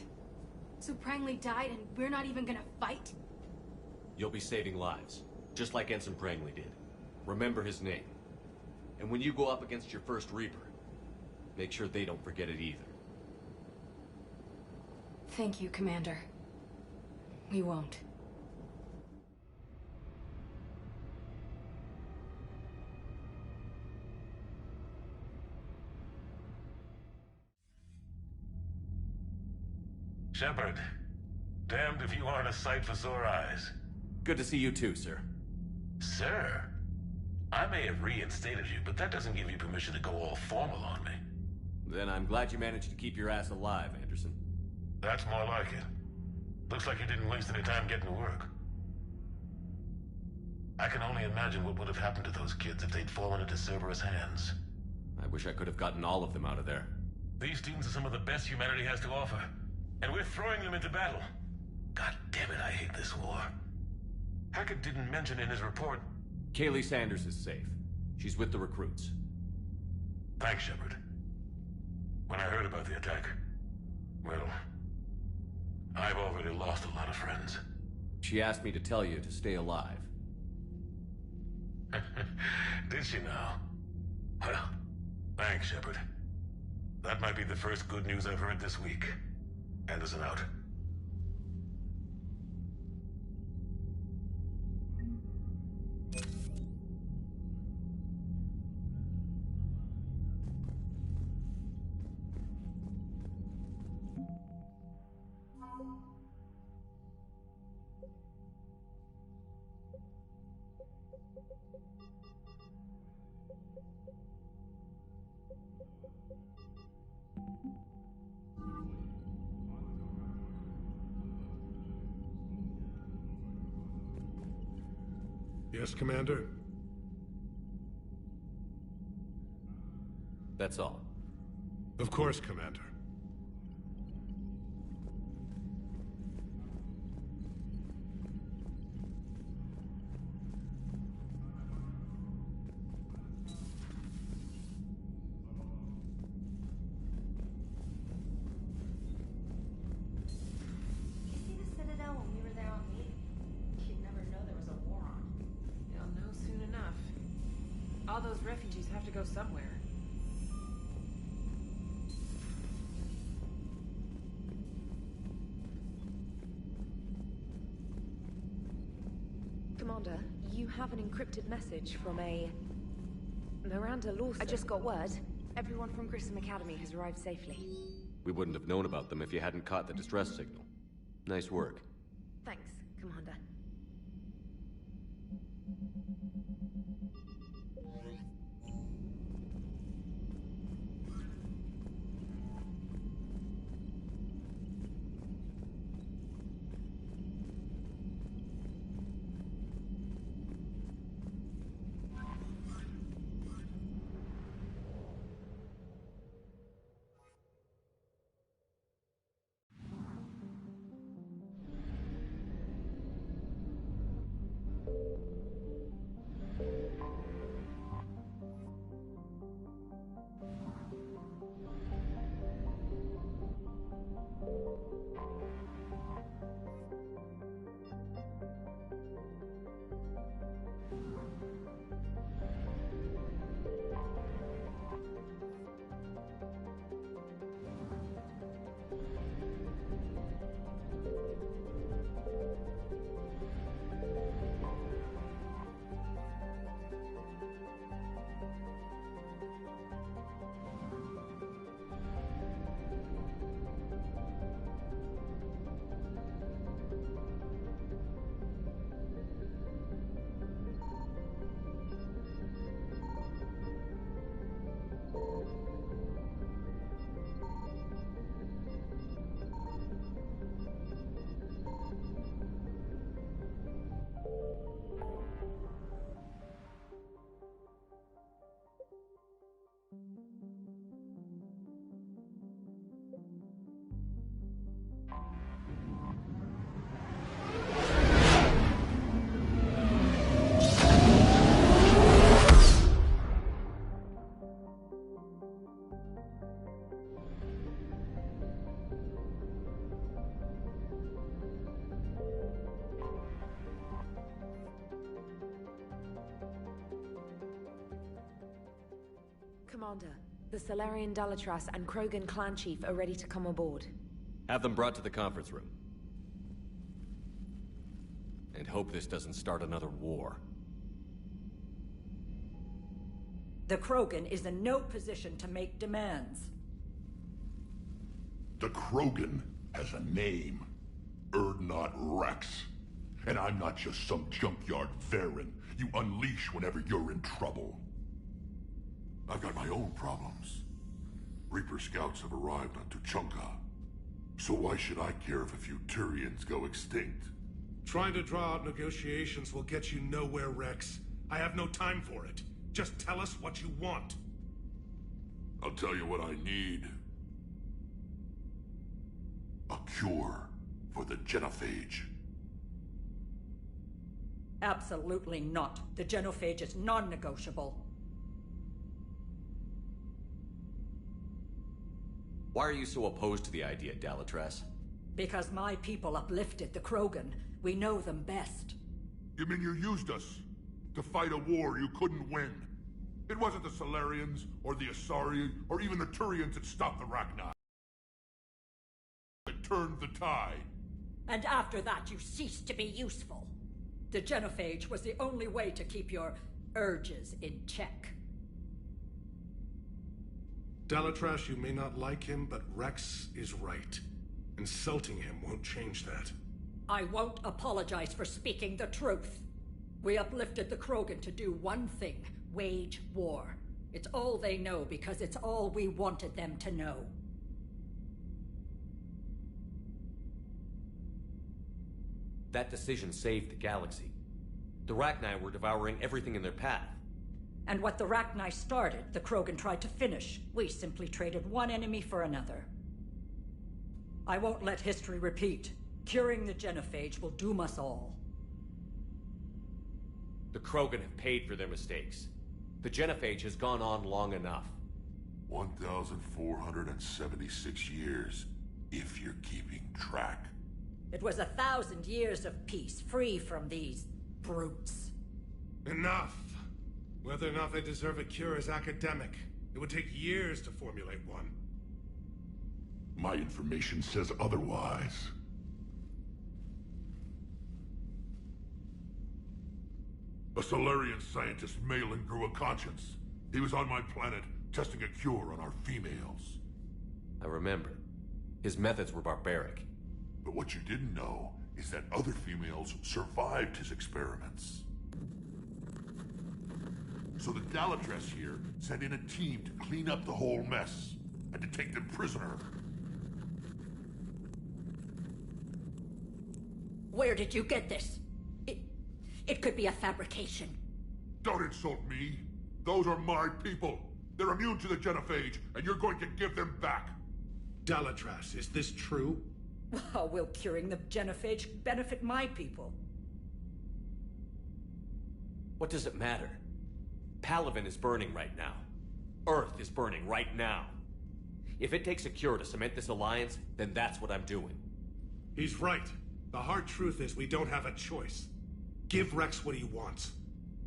So Prangley died and we're not even gonna fight? You'll be saving lives, just like Ensign Prangley did. Remember his name. And when you go up against your first Reaper, make sure they don't forget it either. Thank you, Commander. We won't. Shepard, damned if you aren't a sight for sore eyes. Good to see you too, sir. Sir? I may have reinstated you, but that doesn't give you permission to go all formal on me. Then I'm glad you managed to keep your ass alive, Anderson. That's more like it. Looks like you didn't waste any time getting to work. I can only imagine what would have happened to those kids if they'd fallen into Cerberus' hands. I wish I could have gotten all of them out of there. These students are some of the best humanity has to offer, and we're throwing them into battle. God damn it, I hate this war. Hackett didn't mention in his report... Kaylee Sanders is safe. She's with the recruits. Thanks, Shepard. When I heard about the attack, well, I've already lost a lot of friends. She asked me to tell you to stay alive. Did she now? Well, thanks, Shepard. That might be the first good news I've heard this week. Anderson out. Yes, Commander? That's all. Of course, Commander. All those refugees have to go somewhere. Commander, you have an encrypted message from a... Miranda Lawson. I just got word. Everyone from Grissom Academy has arrived safely. We wouldn't have known about them if you hadn't caught the distress signal. Nice work. Thanks, Commander. Commander. The Solarian Dalatras and Krogan clan chief are ready to come aboard. Have them brought to the conference room. And hope this doesn't start another war. The Krogan is in no position to make demands. The Krogan has a name. Erdnot Rex. And I'm not just some junkyard Varen you unleash whenever you're in trouble. I've got my own problems. Reaper scouts have arrived on Tuchanka. So why should I care if a few Turians go extinct? Trying to draw out negotiations will get you nowhere, Rex. I have no time for it. Just tell us what you want. I'll tell you what I need. A cure for the genophage. Absolutely not. The genophage is non-negotiable. Why are you so opposed to the idea, Dalatras? Because my people uplifted the Krogan. We know them best. You mean you used us to fight a war you couldn't win? It wasn't the Solarians, or the Asari, or even the Turians that stopped the Rachni. It turned the tide. And after that, you ceased to be useful. The genophage was the only way to keep your urges in check. Dalatras, you may not like him, but Rex is right. Insulting him won't change that. I won't apologize for speaking the truth. We uplifted the Krogan to do one thing: wage war. It's all they know because it's all we wanted them to know. That decision saved the galaxy. The Rachni were devouring everything in their path. And what the Rachni started, the Krogan tried to finish. We simply traded one enemy for another. I won't let history repeat. Curing the genophage will doom us all. The Krogan have paid for their mistakes. The genophage has gone on long enough. 1,476 years, if you're keeping track. It was 1,000 years of peace, free from these brutes. Enough! Whether or not they deserve a cure is academic. It would take years to formulate one. My information says otherwise. A Solarian scientist, Malin, grew a conscience. He was on my planet, testing a cure on our females. I remember. His methods were barbaric. But what you didn't know is that other females survived his experiments. So the Dalatras here sent in a team to clean up the whole mess, and to take them prisoner. Where did you get this? It could be a fabrication. Don't insult me. Those are my people. They're immune to the genophage, and you're going to give them back. Dalatras, is this true? How will curing the genophage benefit my people? What does it matter? Palaven is burning right now. Earth is burning right now. If it takes a cure to cement this alliance, then that's what I'm doing. He's right. The hard truth is we don't have a choice. Give Rex what he wants.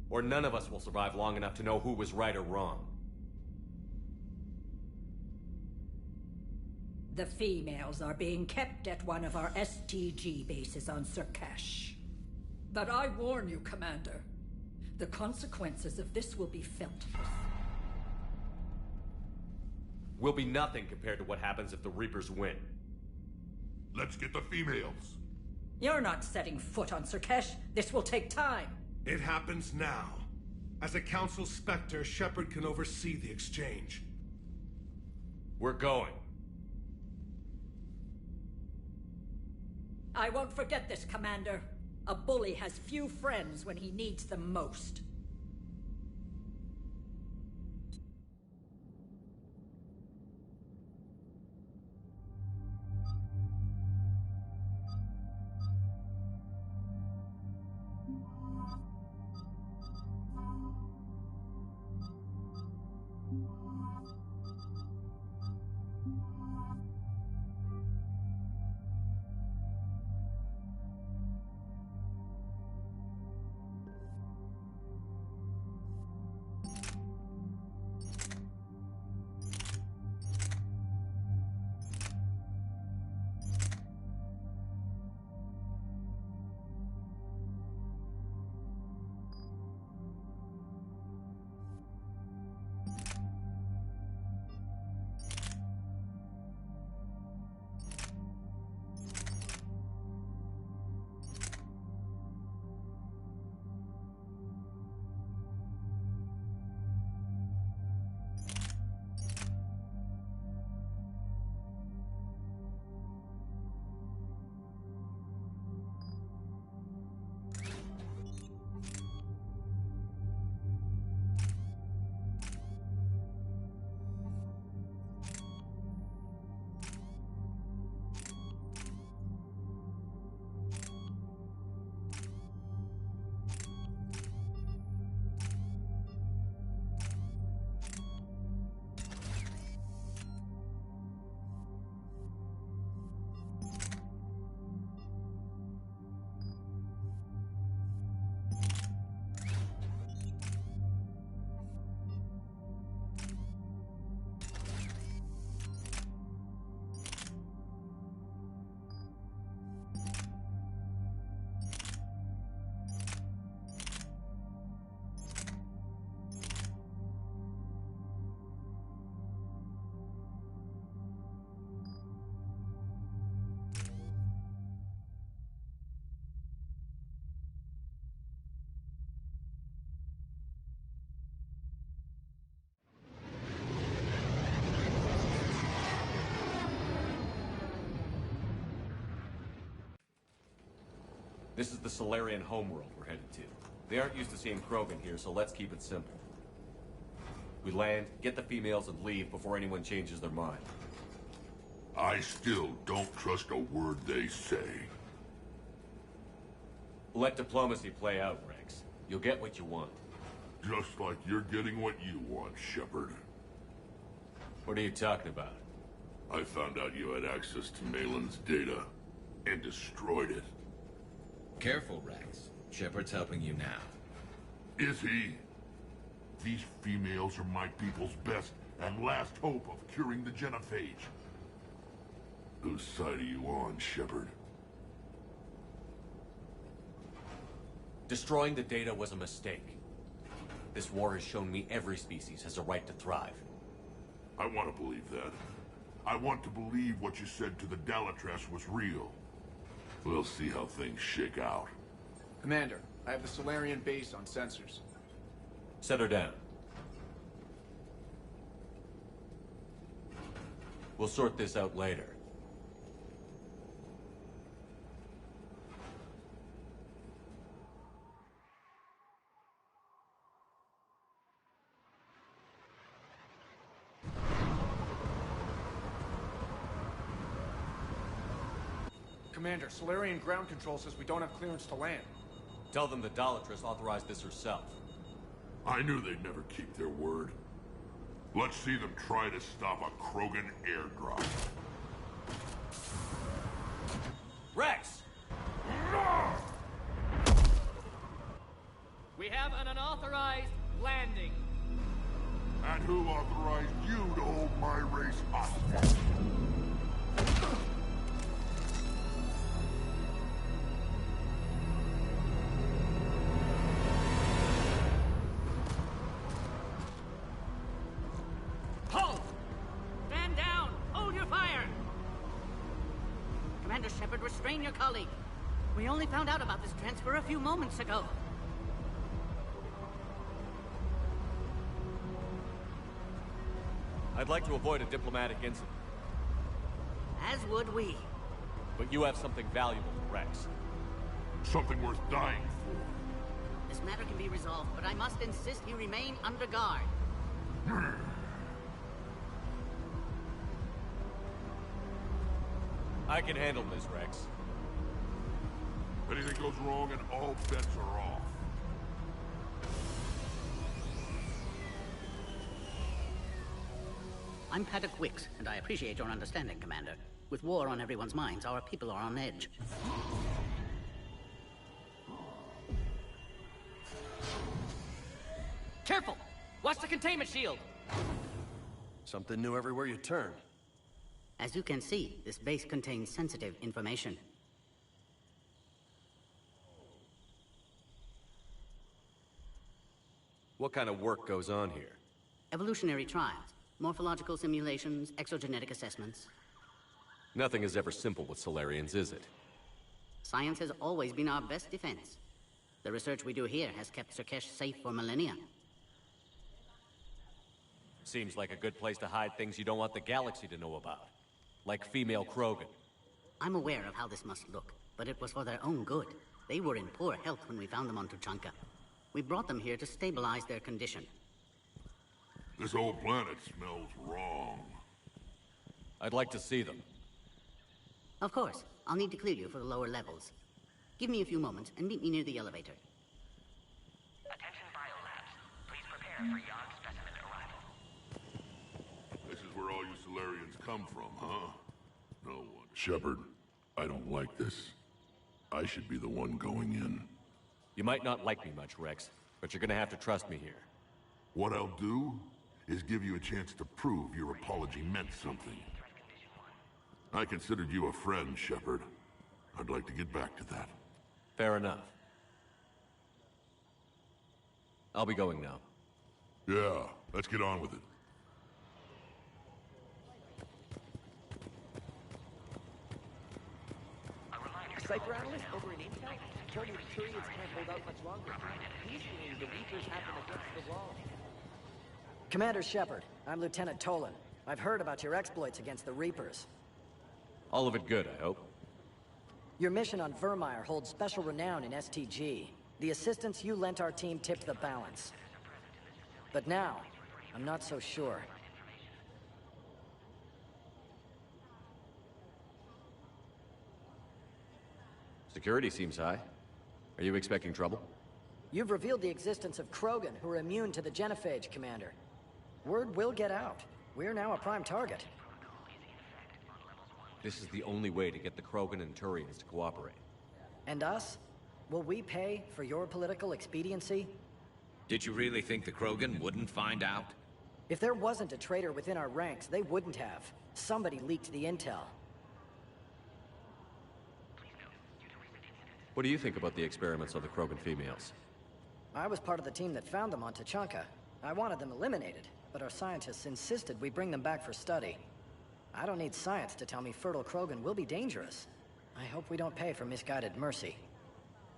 Or none of us will survive long enough to know who was right or wrong. The females are being kept at one of our STG bases on Surkash. But I warn you, Commander, the consequences of this will be felt. Will be nothing compared to what happens if the Reapers win. Let's get the females. You're not setting foot on Surkash. This will take time. It happens now. As a Council Spectre, Shepard can oversee the exchange. We're going. I won't forget this, Commander. A bully has few friends when he needs them most. This is the Solarian homeworld we're headed to. They aren't used to seeing Krogan here, so let's keep it simple. We land, get the females, and leave before anyone changes their mind. I still don't trust a word they say. Let diplomacy play out, Rex. You'll get what you want. Just like you're getting what you want, Shepard. What are you talking about? I found out you had access to Malin's data, and destroyed it. Careful, Rex. Shepard's helping you now. Is he? These females are my people's best and last hope of curing the genophage. Whose side are you on, Shepard? Destroying the data was a mistake. This war has shown me every species has a right to thrive. I want to believe that. I want to believe what you said to the Dalatrash was real. We'll see how things shake out. Commander, I have the Solarian base on sensors. Set her down. We'll sort this out later. Commander, Solarian ground control says we don't have clearance to land. Tell them the Dalatrash authorized this herself. I knew they'd never keep their word. Let's see them try to stop a Krogan airdrop. Rex! We have an unauthorized landing. And who authorized you to hold my race hostage? Halt! Stand down! Hold your fire! Commander Shepard, restrain your colleague. We only found out about this transfer a few moments ago. I'd like to avoid a diplomatic incident. As would we. But you have something valuable for Rex. Something worth dying for. This matter can be resolved, but I must insist he remain under guard. I can handle this, Rex. Anything goes wrong and all bets are off. I'm Paddock Wicks, and I appreciate your understanding, Commander. With war on everyone's minds, our people are on edge. Careful! Watch the containment shield! Something new everywhere you turn. As you can see, this base contains sensitive information. What kind of work goes on here? Evolutionary trials, morphological simulations, exogenetic assessments. Nothing is ever simple with Solarians, is it? Science has always been our best defense. The research we do here has kept Surkesh safe for millennia. Seems like a good place to hide things you don't want the galaxy to know about. Like female Krogan. I'm aware of how this must look, but it was for their own good. They were in poor health when we found them on Tuchanka. We brought them here to stabilize their condition. This whole planet smells wrong. I'd like to see them. Of course. I'll need to clear you for the lower levels. Give me a few moments and meet me near the elevator. Attention biolabs. Please prepare for yon specimen arrival. This is where all you Solarians come from, huh? No one. Shepard, I don't like this. I should be the one going in. You might not like me much, Rex, but you're gonna have to trust me here. What I'll do is give you a chance to prove your apology meant something. I considered you a friend, Shepard. I'd like to get back to that. Fair enough. I'll be going now. Yeah, let's get on with it. Cypher analyst over in Intel told me the Turians can't hold out much longer. He's saying the Reapers have them against the wall. Commander Shepard, I'm Lieutenant Tolan. I've heard about your exploits against the Reapers. All of it good, I hope. Your mission on Vermeer holds special renown in STG. The assistance you lent our team tipped the balance. But now, I'm not so sure. Security seems high. Are you expecting trouble? You've revealed the existence of Krogan who are immune to the genophage, Commander. Word will get out. We're now a prime target. This is the only way to get the Krogan and Turians to cooperate. And us? Will we pay for your political expediency? Did you really think the Krogan wouldn't find out? If there wasn't a traitor within our ranks, they wouldn't have. Somebody leaked the intel. What do you think about the experiments on the Krogan females? I was part of the team that found them on Tachanka. I wanted them eliminated, but our scientists insisted we bring them back for study. I don't need science to tell me fertile Krogan will be dangerous. I hope we don't pay for misguided mercy.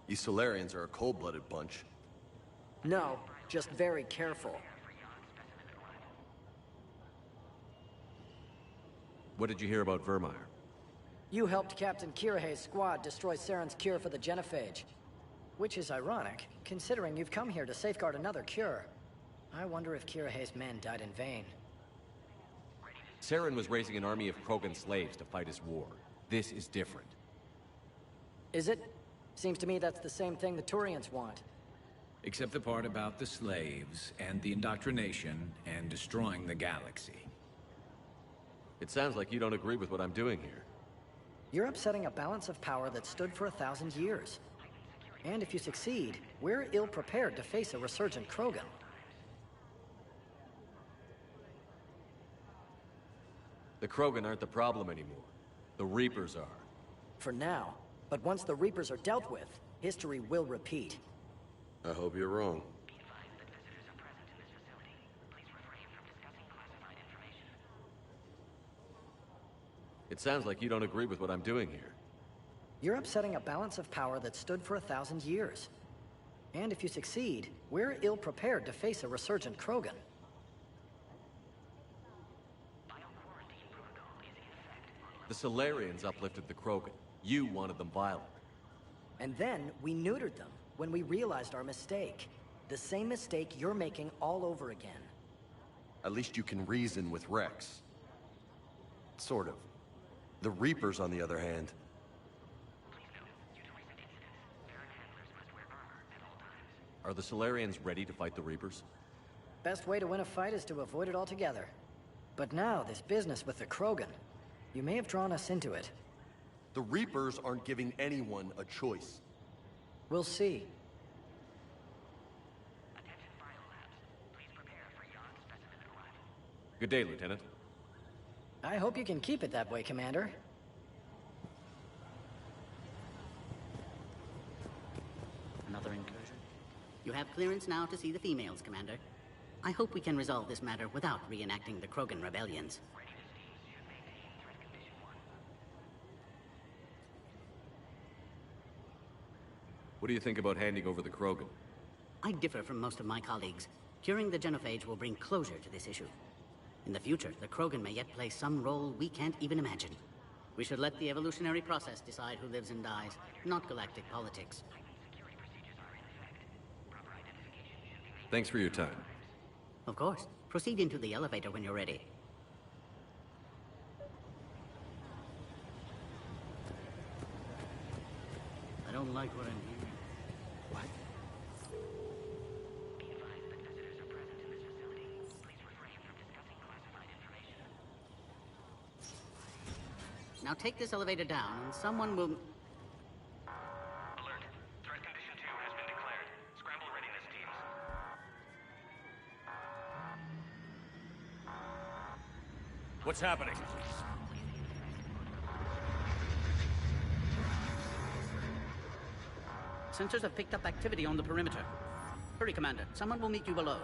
These Solarians are a cold-blooded bunch. No, just very careful. What did you hear about Vermeer? You helped Captain Kirahe's squad destroy Saren's cure for the genophage. Which is ironic, considering you've come here to safeguard another cure. I wonder if Kirahe's men died in vain. Saren was raising an army of Krogan slaves to fight his war. This is different. Is it? Seems to me that's the same thing the Turians want. Except the part about the slaves, and the indoctrination, and destroying the galaxy. It sounds like you don't agree with what I'm doing here. You're upsetting a balance of power that stood for 1,000 years. And if you succeed, we're ill-prepared to face a resurgent Krogan. The Krogan aren't the problem anymore. The Reapers are. For now. But once the Reapers are dealt with, history will repeat. I hope you're wrong. It sounds like you don't agree with what I'm doing here. You're upsetting a balance of power that stood for 1,000 years. And if you succeed, we're ill-prepared to face a resurgent Krogan. The Solarians uplifted the Krogan. You wanted them violent. And then we neutered them when we realized our mistake. The same mistake you're making all over again. At least you can reason with Rex. Sort of. The Reapers, on the other hand... Are the Solarians ready to fight the Reapers? Best way to win a fight is to avoid it altogether. But now, this business with the Krogan, you may have drawn us into it. The Reapers aren't giving anyone a choice. We'll see. Good day, Lieutenant. I hope you can keep it that way, Commander. Another incursion? You have clearance now to see the females, Commander. I hope we can resolve this matter without reenacting the Krogan rebellions. What do you think about handing over the Krogan? I differ from most of my colleagues. Curing the genophage will bring closure to this issue. In the future, the Krogan may yet play some role we can't even imagine. We should let the evolutionary process decide who lives and dies, not galactic politics. Thanks for your time. Of course. Proceed into the elevator when you're ready. I don't like what I'm hearing. What? Now take this elevator down, and someone will... Alert. Threat condition 2 has been declared. Scramble readiness teams. What's happening? Sensors have picked up activity on the perimeter. Hurry, Commander. Someone will meet you below.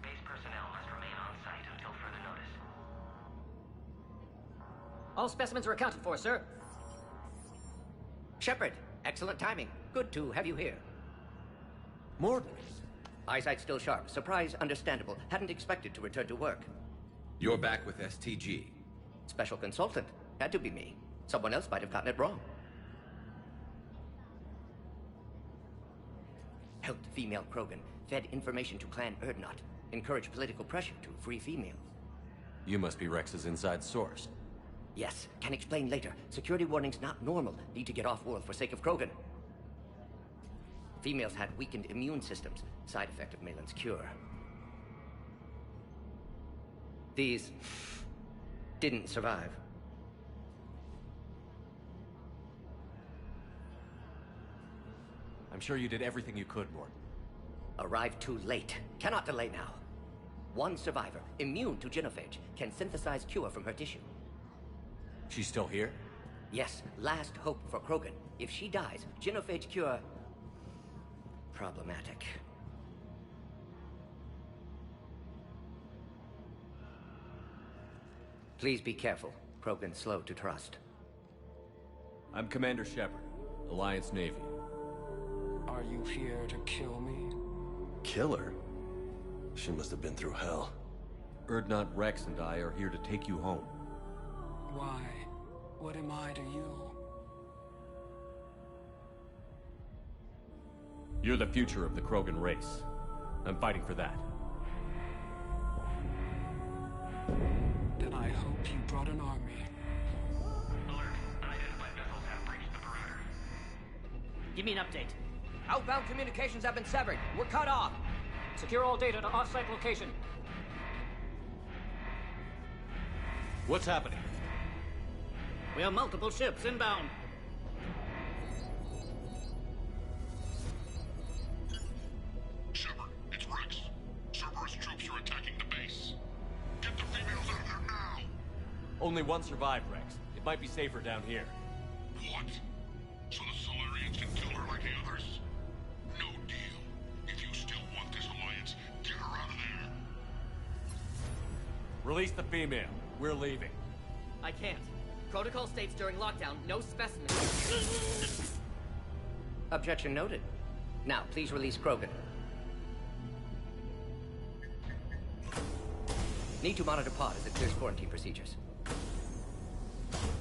Base personnel must remain on site until further notice. All specimens are accounted for, sir. Shepard, excellent timing. Good to have you here. Mordin. Eyesight still sharp. Surprise understandable. Hadn't expected to return to work. You're back with STG. Special consultant. Had to be me. Someone else might have gotten it wrong. Helped female Krogan. Fed information to Clan Erdnot. Encouraged political pressure to free females. You must be Rex's inside source. Yes, can explain later. Security warnings not normal. Need to get off-world for sake of Krogan. Females had weakened immune systems. Side effect of Malin's cure. These didn't survive. I'm sure you did everything you could, Mordin. Arrived too late. Cannot delay now. One survivor, immune to genophage, can synthesize cure from her tissue. She's still here? Yes, last hope for Krogan. If she dies, genophage cure... problematic. Please be careful. Krogan's slow to trust. I'm Commander Shepard, Alliance Navy. Are you here to kill me? Kill her? She must have been through hell. Erdnot, Rex, and I are here to take you home. Why? What am I to you? You're the future of the Krogan race. I'm fighting for that. Then I hope you brought an army. Alert. Unidentified vessels have breached the perimeter. Give me an update. Outbound communications have been severed. We're cut off. Secure all data to off-site location. What's happening? We have multiple ships inbound. Shepard, it's Rex. Cerberus troops are attacking the base. Get the females out of there now! Only one survived, Rex. It might be safer down here. What? So the Solarians can kill her like the others? No deal. If you still want this alliance, get her out of there. Release the female. We're leaving. I can't. Protocol states during lockdown, no specimens. Objection noted. Now, please release Krogan. Need to monitor pod as it clears quarantine procedures.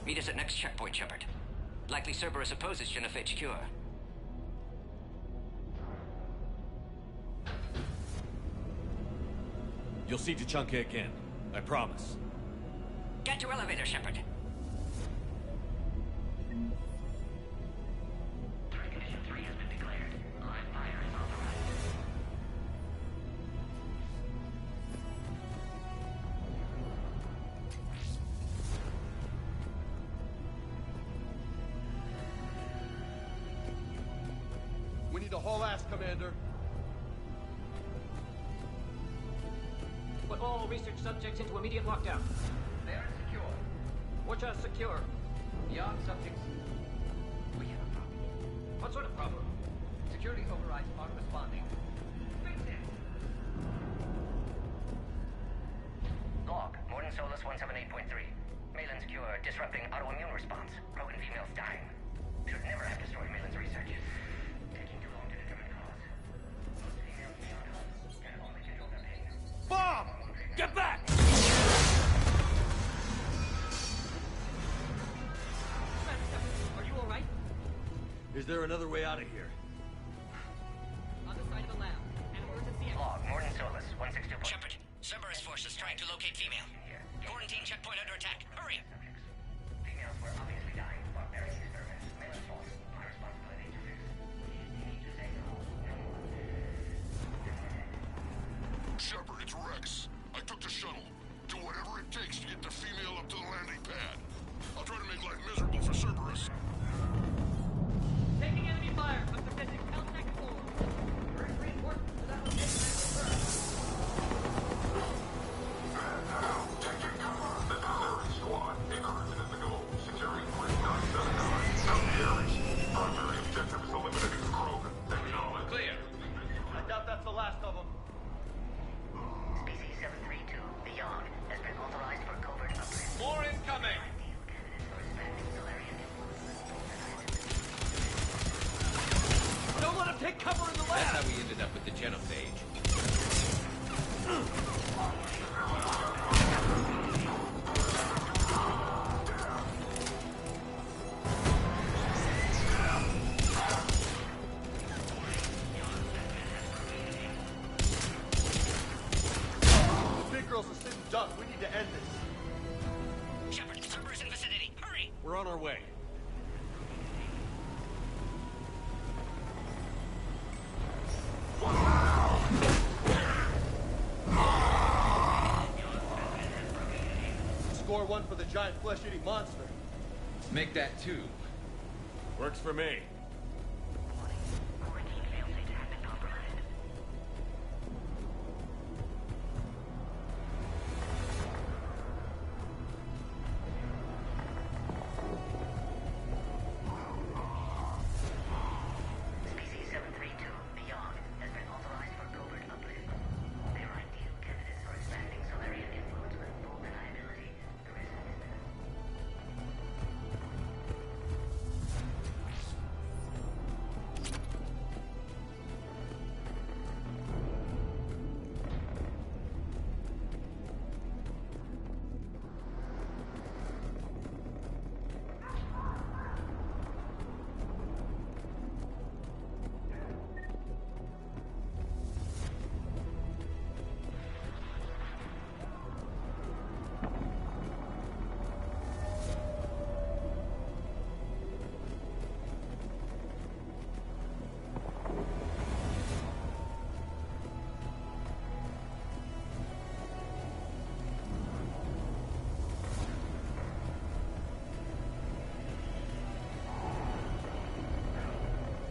Meet us at next checkpoint, Shepard. Likely Cerberus opposes genophage cure. You'll see Tuchanka again. I promise. Get to elevator, Shepard. Condition 3 has been declared. Live fire is authorized. We need to haul ass, Commander. Put all research subjects into immediate lockdown. They are secure. Watch us secure. Beyond subjects. We have a problem. What sort of problem? Security overrides aren't responding. Fix it! Log, Morden Solus 178.3. Malin's cure disrupting autoimmune response. Krogan females dying. Should never have destroyed Malin's research. Taking too long to determine cause. Most females beyond hope can only control their pain. Bob! Get back! Are you alright? Is there another way out of here? On the side of the lab. An emergency exit. Log, Morden Solus 162. Shepard, Cerberus forces trying to locate female. Quarantine checkpoint under attack. Hurry! Females were obviously dying. Barbarian experiments. Malin's fault. My responsibility to fix. We need to say no. Shepard, it's Rex. I took the shuttle. Do whatever it takes to get the female up to the landing pad. I'll try to make life miserable for Cerberus. Taking enemy fire. I'm defending Caltech 4. Bring reinforcements to that location first. Taking cover. The Delivery Squad. Incursion in the goal. Securing 3979. Out the area. Primary objective is eliminating the Krogan. Acknowledge. Clear. I doubt that's the last of them. Species 732, beyond, has been authorized for covert uplift. More incoming! Take cover in the lab! That's how we ended up with the genophage. The big girls are sitting ducks. We need to end this. Shepard, Cerberus in vicinity. Hurry! We're on our way. Score one for the giant flesh-eating monster. Make that 2. Works for me. Species 732, beyond, has been authorized for covert uplift. They are ideal candidates for expanding Solarian influence with full deniability. The risk is minimal.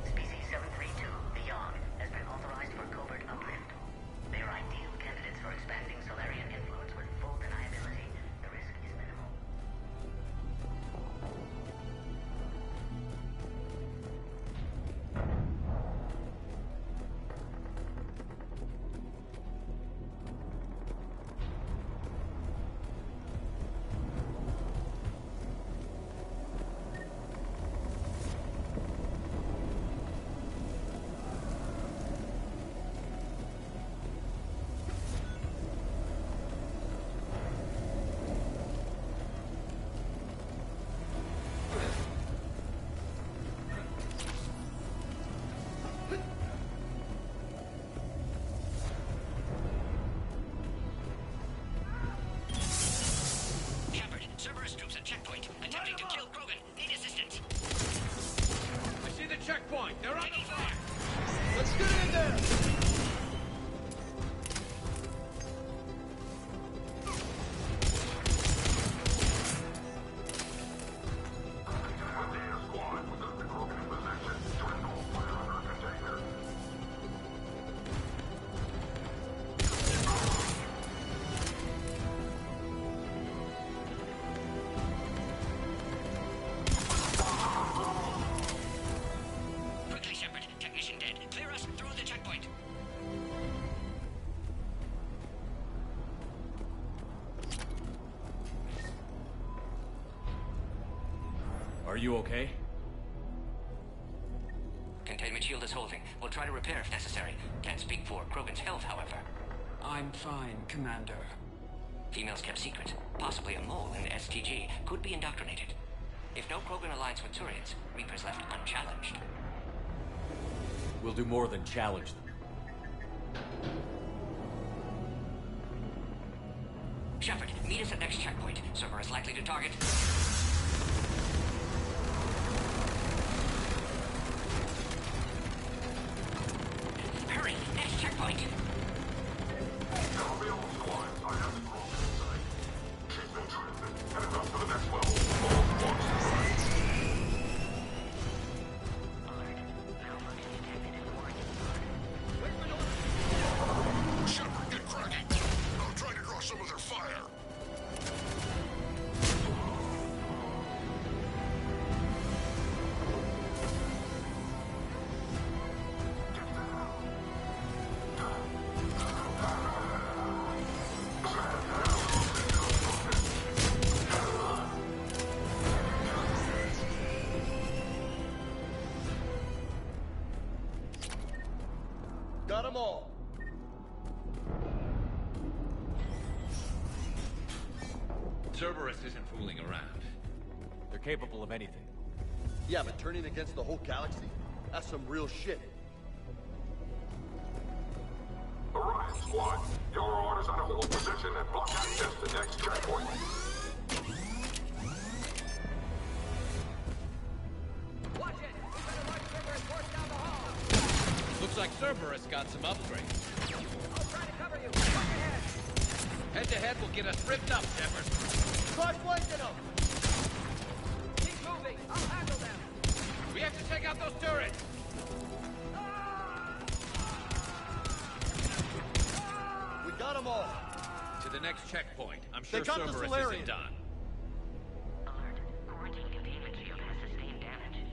Species 732, beyond, has been authorized for covert uplift. They are ideal candidates for expanding Solarian influence with full deniability. The risk is minimal. Shepard, Cerberus troops at checkpoint, attempting to kill Krogan. Need assistance. I see the checkpoint. They're on the fire. Let's get in there! Quickly, Shepard. Technician dead. Clear us through the checkpoint. Are you okay? Containment shield is holding. We'll try to repair if necessary. Can't speak for Krogan's health, however. I'm fine, Commander. Females kept secret. Possibly a mole in the STG. Could be indoctrinated. If no Krogan alliance with Turians, Reapers left unchallenged. We'll do more than challenge them. Shepard, meet us at next checkpoint. Cerberus likely to target. Hurry! Next checkpoint! Shepard, get cracking. I'll try to draw some of their fire. them all! Cerberus isn't fooling around. They're capable of anything. Yeah, but turning against the whole galaxy? That's some real shit. Orion Squad, your orders are to hold position and block access to the next checkpoint. Watch it! We better watch Cerberus force down the hall! Looks like Cerberus got some upgrades. I'll try to cover you. Watch ahead! Head-to-head will get us ripped up, Shepard. Try flanking them! Keep moving. I'll handle them. We have to take out those turrets! We got them all! To the next checkpoint. I'm sure They got the Cerberus Solarian. isn't done. Alert. Quarantine containment shield has sustained damage.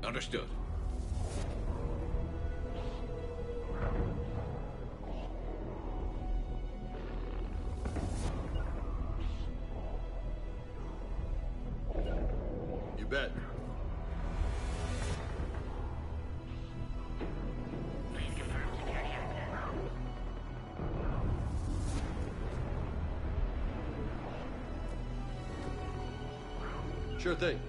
Understood. You bet. Please confirm security access. Sure thing.